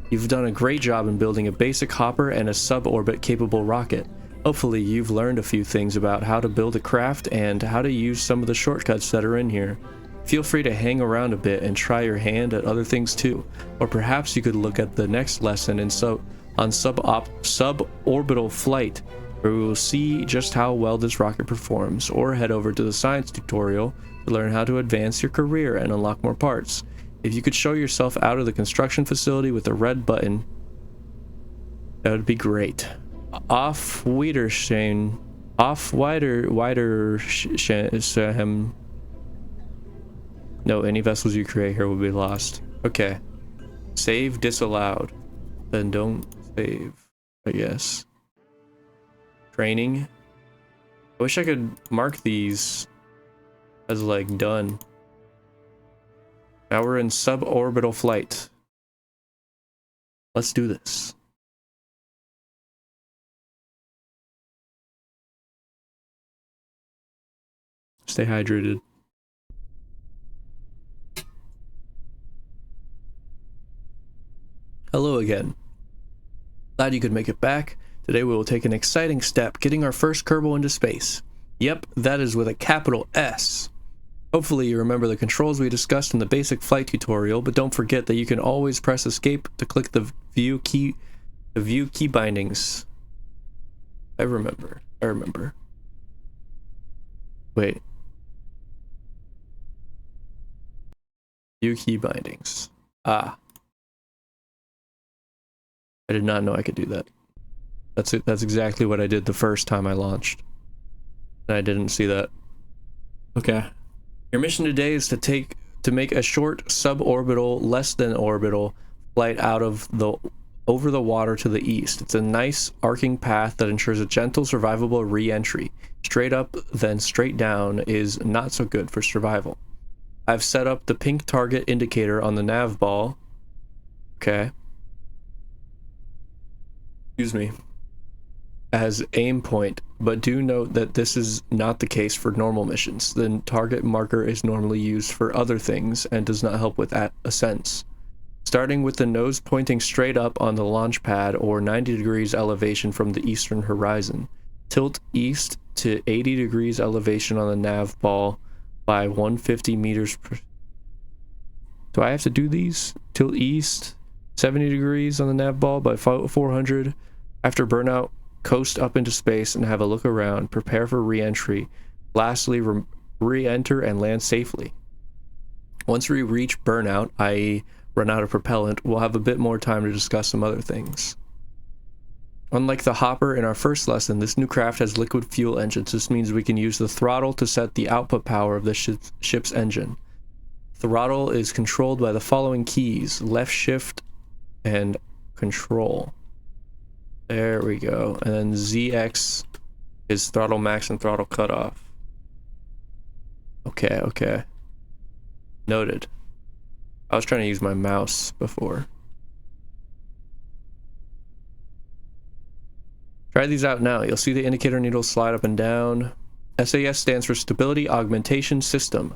S1: You've done a great job in building a basic hopper and a suborbit capable rocket. Hopefully you've learned a few things about how to build a craft and how to use some of the shortcuts that are in here. Feel free to hang around a bit and try your hand at other things too, or perhaps you could look at the next lesson on suborbital flight, where we will see just how well this rocket performs, or head over to the science tutorial to learn how to advance your career and unlock more parts. If you could show yourself out of the construction facility with a red button, that would be great. No, any vessels you create here will be lost. Okay. Save disallowed. Then don't save, I guess. Training. I wish I could mark these That's like done. Now we're in suborbital flight. Let's do this. Stay hydrated. Hello again. Glad you could make it back. Today we will take an exciting step, getting our first Kerbal into space. Yep, that is with a capital S. Hopefully you remember the controls we discussed in the basic flight tutorial, but don't forget that you can always press escape to click the view key bindings. I remember. Wait. View key bindings. Ah. I did not know I could do that. That's it. That's exactly what I did the first time I launched. And I didn't see that. Okay. Your mission today is to make a short suborbital, less than orbital flight over the water to the east. It's a nice arcing path that ensures a gentle, survivable re-entry. Straight up, then straight down is not so good for survival. I've set up the pink target indicator on the nav ball. Okay. Excuse me. As aim point, but do note that this is not the case for normal missions. The target marker is normally used for other things and does not help with ascents. Starting with the nose pointing straight up on the launch pad or 90 degrees elevation from the eastern horizon. Tilt east to 80 degrees elevation on the nav ball by 150 meters per... Do I have to do these? Tilt east, 70 degrees on the nav ball by 400. After burnout, coast up into space and have a look around. Prepare for re-entry. Lastly, re-enter and land safely. Once we reach burnout, i.e. run out of propellant, we'll have a bit more time to discuss some other things. Unlike the Hopper in our first lesson, this new craft has liquid fuel engines. This means we can use the throttle to set the output power of the ship's engine. Throttle is controlled by the following keys: left shift and control. There we go. And then ZX is throttle max and throttle cutoff. Okay. Noted. I was trying to use my mouse before. Try these out now. You'll see the indicator needles slide up and down. SAS stands for Stability Augmentation System,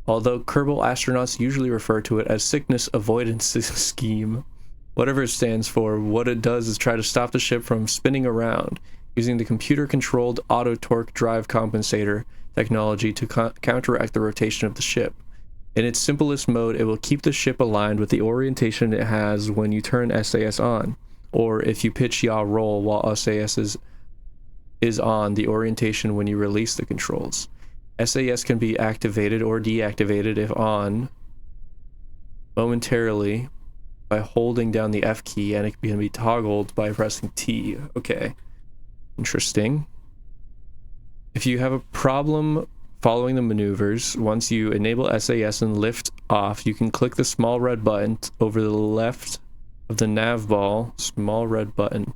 S1: although Kerbal astronauts usually refer to it as Sickness Avoidance Scheme. Whatever it stands for, what it does is try to stop the ship from spinning around using the computer-controlled auto-torque drive compensator technology to counteract the rotation of the ship. In its simplest mode, it will keep the ship aligned with the orientation it has when you turn SAS on, or if you pitch yaw roll while SAS is on, the orientation when you release the controls. SAS can be activated or deactivated if on momentarily by holding down the F key, and it can be toggled by pressing T. Okay. Interesting. If you have a problem following the maneuvers, once you enable SAS and lift off, you can click the small red button over the left of the nav ball, small red button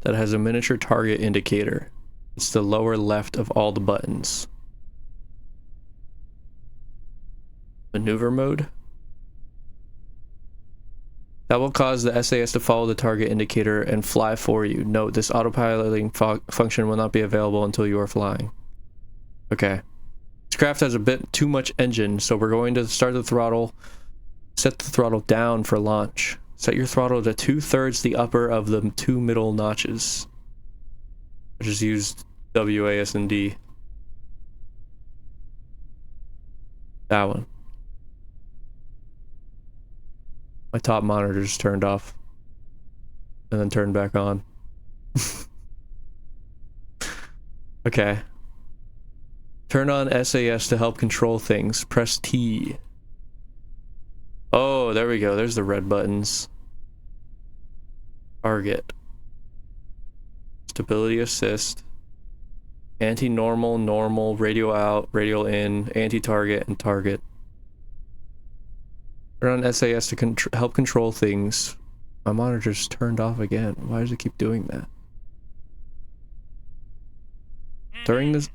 S1: that has a miniature target indicator. It's the lower left of all the buttons. Maneuver mode. That will cause the SAS to follow the target indicator and fly for you. Note, this autopiloting function will not be available until you are flying. Okay. This craft has a bit too much engine, so we're going to start the throttle, set the throttle down for launch. Set your throttle to 2/3 the upper of the two middle notches. I just used WASD. That one. My top monitor just turned off and then turned back on. Okay. Turn on SAS to help control things. Press T. Oh, there we go. There's the red buttons. Target. Stability assist. Anti-normal, normal, radial out, radial in, anti-target, and target. Turn on SAS to help control things. My monitor's turned off again. Why does it keep doing that? During this...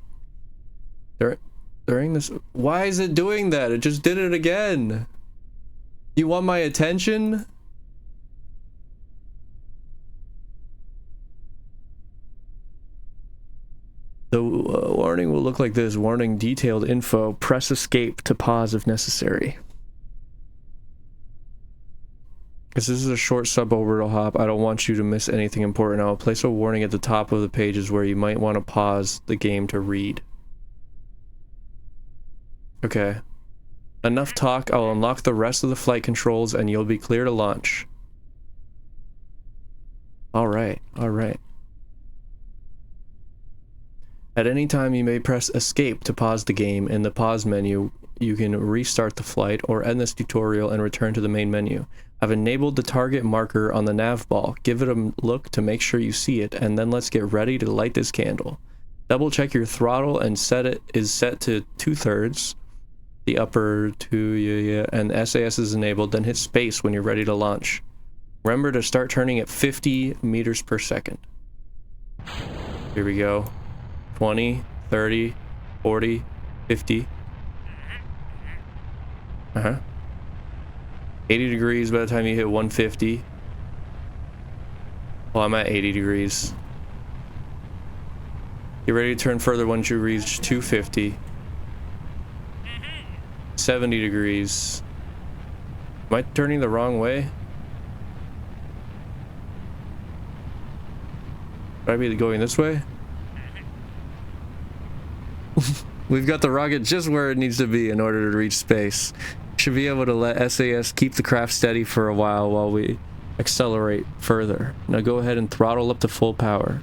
S1: During this... Why is it doing that? It just did it again. You want my attention? The warning will look like this. Warning, detailed info. Press escape to pause if necessary. Because this is a short suborbital hop, I don't want you to miss anything important. I'll place a warning at the top of the pages where you might want to pause the game to read. Okay. Enough talk, I'll unlock the rest of the flight controls and you'll be clear to launch. Alright, alright. At any time you may press escape to pause the game. In the pause menu, you can restart the flight or end this tutorial and return to the main menu. I've enabled the target marker on the nav ball. Give it a look to make sure you see it, and then let's get ready to light this candle. Double check your throttle and set to 2/3. The upper two, and SAS is enabled, then hit space when you're ready to launch. Remember to start turning at 50 meters per second. Here we go. 20, 30, 40, 50. 80 degrees by the time you hit 150. Well, I'm at 80 degrees. Get ready to turn further once you reach 250. 70 degrees. Am I turning the wrong way? Should I be going this way? We've got the rocket just where it needs to be in order to reach space. Should be able to let SAS keep the craft steady for a while we accelerate further. Now go ahead and throttle up to full power.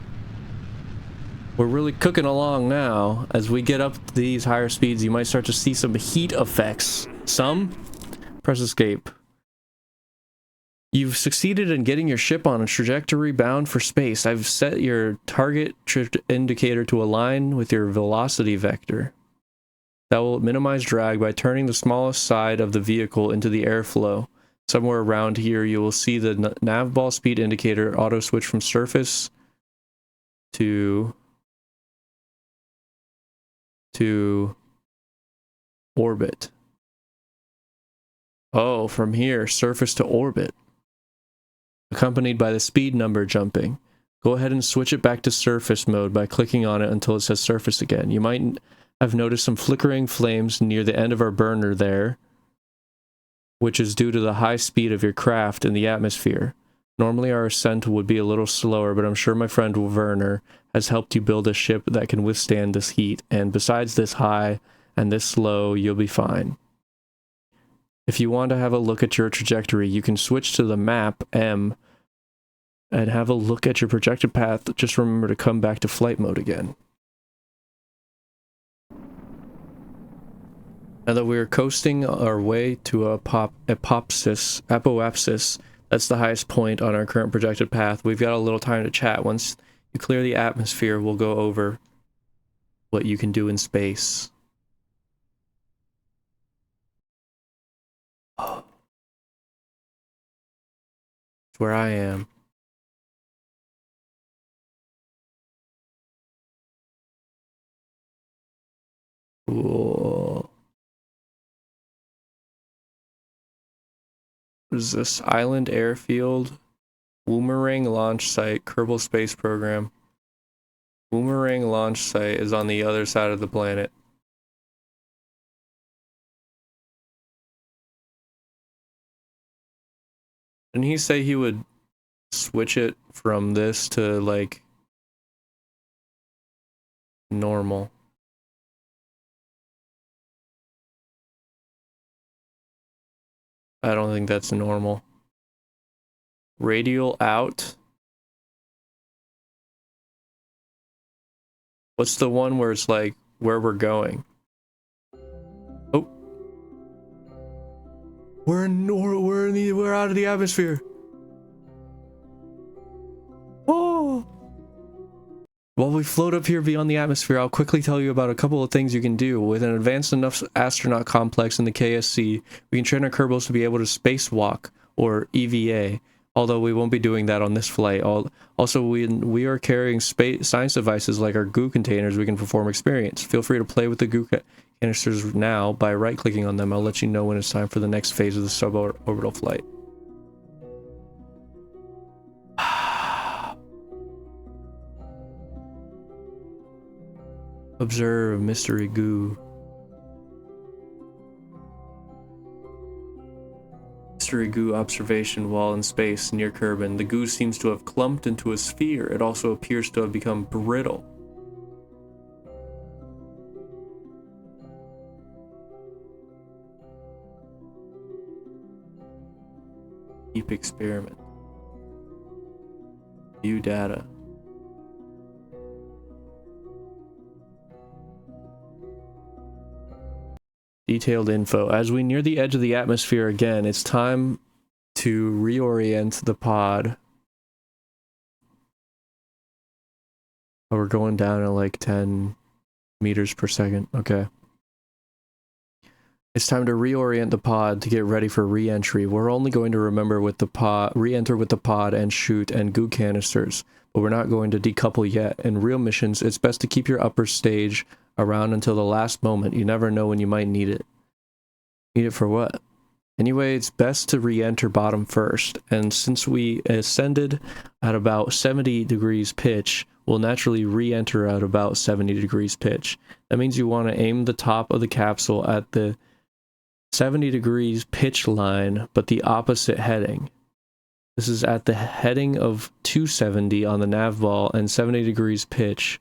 S1: We're really cooking along now. As we get up these higher speeds, you might start to see some heat effects. Some? Press escape. You've succeeded in getting your ship on a trajectory bound for space. I've set your target indicator to align with your velocity vector. That will minimize drag by turning the smallest side of the vehicle into the airflow. Somewhere around here, you will see the nav ball speed indicator auto switch from surface to orbit. Oh, from here, surface to orbit. Accompanied by the speed number jumping. Go ahead and switch it back to surface mode by clicking on it until it says surface again. You might have noticed some flickering flames near the end of our burner there, which is due to the high speed of your craft in the atmosphere. Normally our ascent would be a little slower, but I'm sure my friend Werner has helped you build a ship that can withstand this heat, and besides this high and this slow, you'll be fine. If you want to have a look at your trajectory, you can switch to the map, M, and have a look at your projected path. Just remember to come back to flight mode again. Now that we're coasting our way to apoapsis, that's the highest point on our current projected path. We've got a little time to chat. Once you clear the atmosphere, we'll go over what you can do in space. Oh. It's where I am. Cool. What is this? Island Airfield. Boomerang Launch Site. Kerbal Space Program. Boomerang Launch Site is on the other side of the planet. Didn't he say he would switch it from this to, like, normal? I don't think that's normal. Radial out. What's the one where it's like where we're going? Oh. We're out of the atmosphere. Oh. While we float up here beyond the atmosphere, I'll quickly tell you about a couple of things you can do. With an advanced enough astronaut complex in the KSC, we can train our Kerbals to be able to spacewalk, or EVA, Although we won't be doing that on this flight. Also, we are carrying science devices like our goo containers. We can perform experiments. Feel free to play with the goo canisters now by right-clicking on them. I'll let you know when it's time for the next phase of the suborbital flight. Observe mystery goo. Mystery goo observation while in space near Kerbin. The goo seems to have clumped into a sphere. It also appears to have become brittle. Deep experiment. View data. Detailed info. As we near the edge of the atmosphere again, it's time to reorient the pod. Oh, we're going down at like 10 meters per second. Okay. It's time to reorient the pod to get ready for re-entry. We're only going to remember with the pod, re-enter with the pod and chute and goo canisters, but we're not going to decouple yet. In real missions, it's best to keep your upper stage around until the last moment. You never know when you might need it. Need it for what? Anyway, it's best to re-enter bottom first, and since we ascended at about 70 degrees pitch, we'll naturally re-enter at about 70 degrees pitch. That means you want to aim the top of the capsule at the 70 degrees pitch line, but the opposite heading. This is at the heading of 270 on the nav ball and 70 degrees pitch.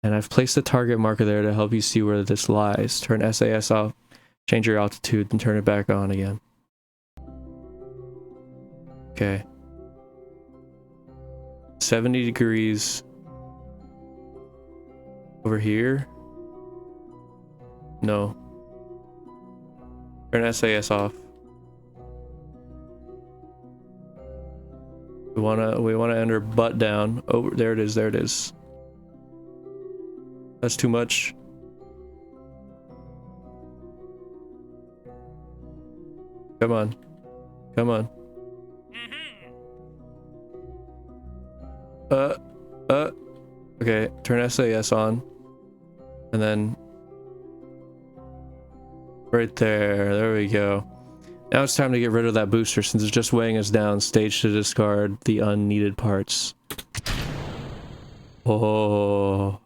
S1: And I've placed the target marker there to help you see where this lies. Turn SAS off, change your altitude, and turn it back on again. Okay. 70 degrees over here. No. Turn SAS off. We wanna enter butt down. Oh, there it is, there it is. That's too much. Come on. Come on. Okay, turn SAS on. And then right there we go. Now it's time to get rid of that booster since it's just weighing us down. Stage to discard the unneeded parts. Oh.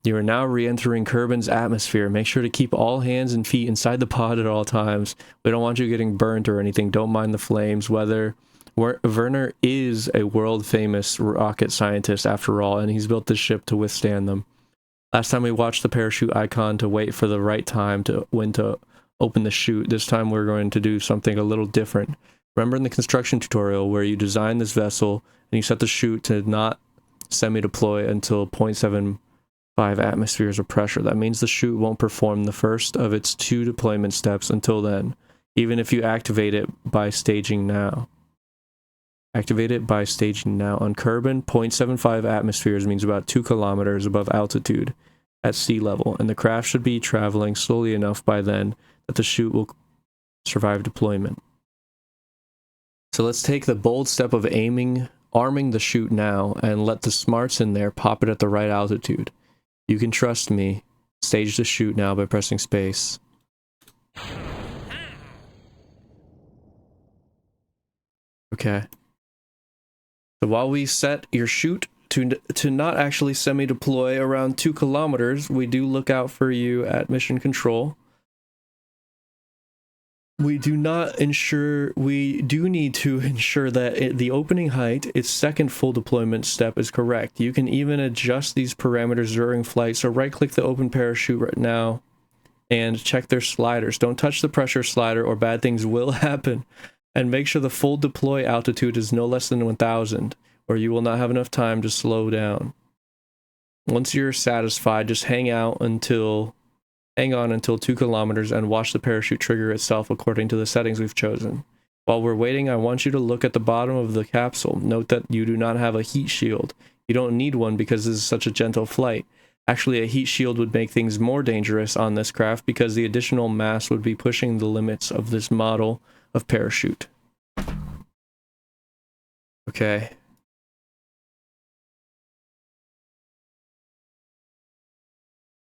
S1: You are now re-entering Kerbin's atmosphere. Make sure to keep all hands and feet inside the pod at all times. We don't want you getting burnt or anything. Don't mind the flames. Werner is a world-famous rocket scientist after all, and he's built this ship to withstand them. Last time we watched the parachute icon to wait for the right time to when to open the chute. This time we're going to do something a little different. Remember in the construction tutorial where you design this vessel and you set the chute to not semi-deploy until 0.75 atmospheres of pressure. That means the chute won't perform the first of its 2 deployment steps until then, even if you activate it by staging now. Activate it by staging now. On Kerbin, 0.75 atmospheres means about 2 kilometers above altitude at sea level, and the craft should be traveling slowly enough by then that the chute will survive deployment. So let's take the bold step of arming the chute now, and let the smarts in there pop it at the right altitude. You can trust me. Stage the chute now by pressing space. Okay. So while we set your chute to not actually semi-deploy around 2 kilometers, we do look out for you at mission control. We do need to ensure that the opening height, its second full deployment step, is correct. You can even adjust these parameters during flight, so right-click the open parachute right now and check their sliders. Don't touch the pressure slider or bad things will happen. And make sure the full deploy altitude is no less than 1000, or you will not have enough time to slow down. Once you're satisfied, just hang on until 2 kilometers and watch the parachute trigger itself according to the settings we've chosen. While we're waiting, I want you to look at the bottom of the capsule. Note that you do not have a heat shield. You don't need one because this is such a gentle flight. Actually, a heat shield would make things more dangerous on this craft because the additional mass would be pushing the limits of this model of parachute. Okay.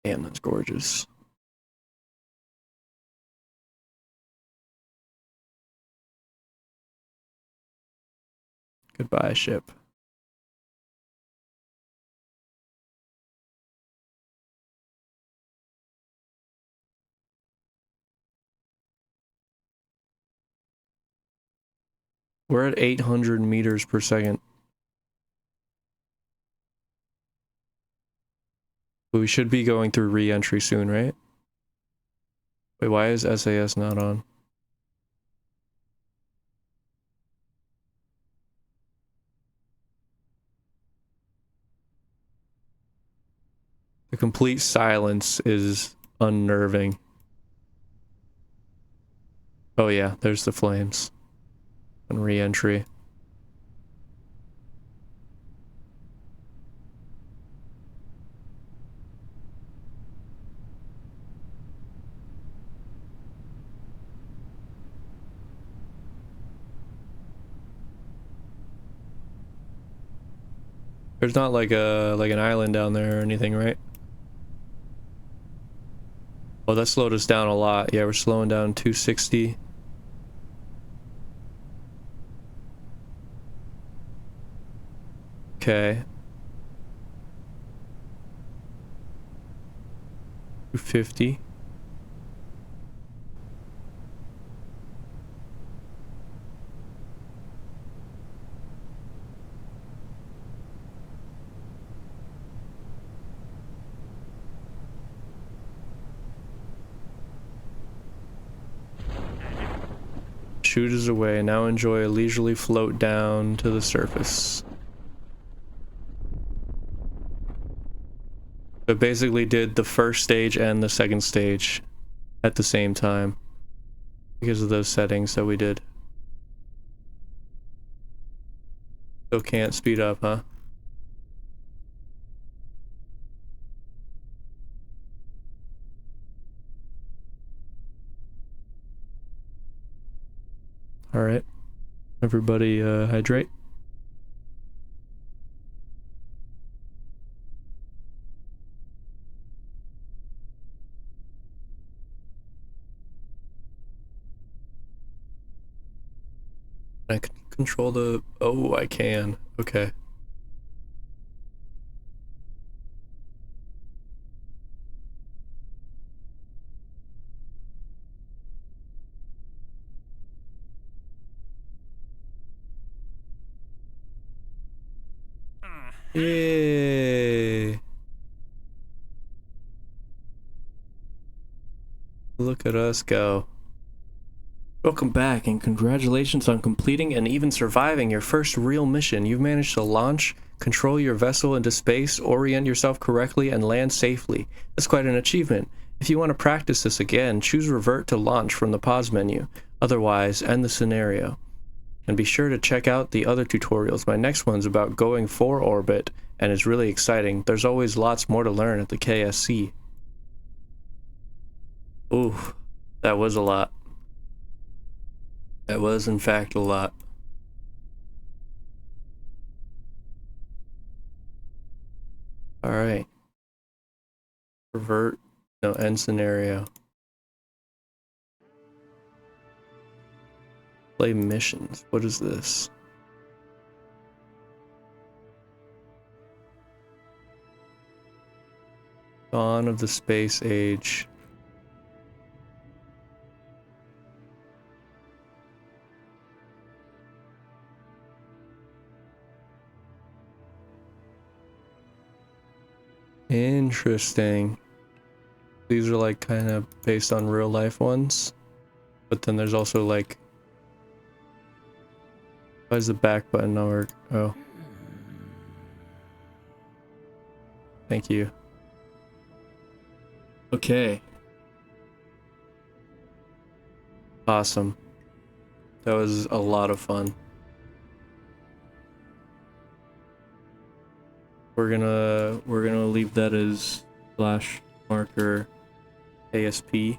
S1: Damn, that's gorgeous. Goodbye, ship. We're at 800 meters per second. But we should be going through re-entry soon, right? Wait, why is SAS not on? The complete silence is unnerving. Oh yeah, there's the flames. And re-entry. There's not like an island down there or anything, right? Oh, that slowed us down a lot. Yeah, we're slowing down 260. Okay. 250. Shoot us away. Now enjoy a leisurely float down to the surface. It basically did the first stage and the second stage at the same time because of those settings that we did. Still can't speed up, huh? Alright. Everybody hydrate. I can control the... Oh, I can. Okay. Yay! Look at us go. Welcome back, and congratulations on completing and even surviving your first real mission. You've managed to launch, control your vessel into space, orient yourself correctly, and land safely. That's quite an achievement. If you want to practice this again, choose Revert to launch from the pause menu. Otherwise, end the scenario. And be sure to check out the other tutorials. My next one's about going for orbit, and it's really exciting. There's always lots more to learn at the KSC. Ooh, that was a lot. That was, in fact, a lot. Alright. Revert. No, end scenario. Play missions. What is this? Dawn of the Space Age. Interesting. These are like kind of based on real life ones. But then there's also like... Why does the back button not work? Oh. Thank you. Okay. Awesome. That was a lot of fun. We're gonna leave that as slash marker ASP.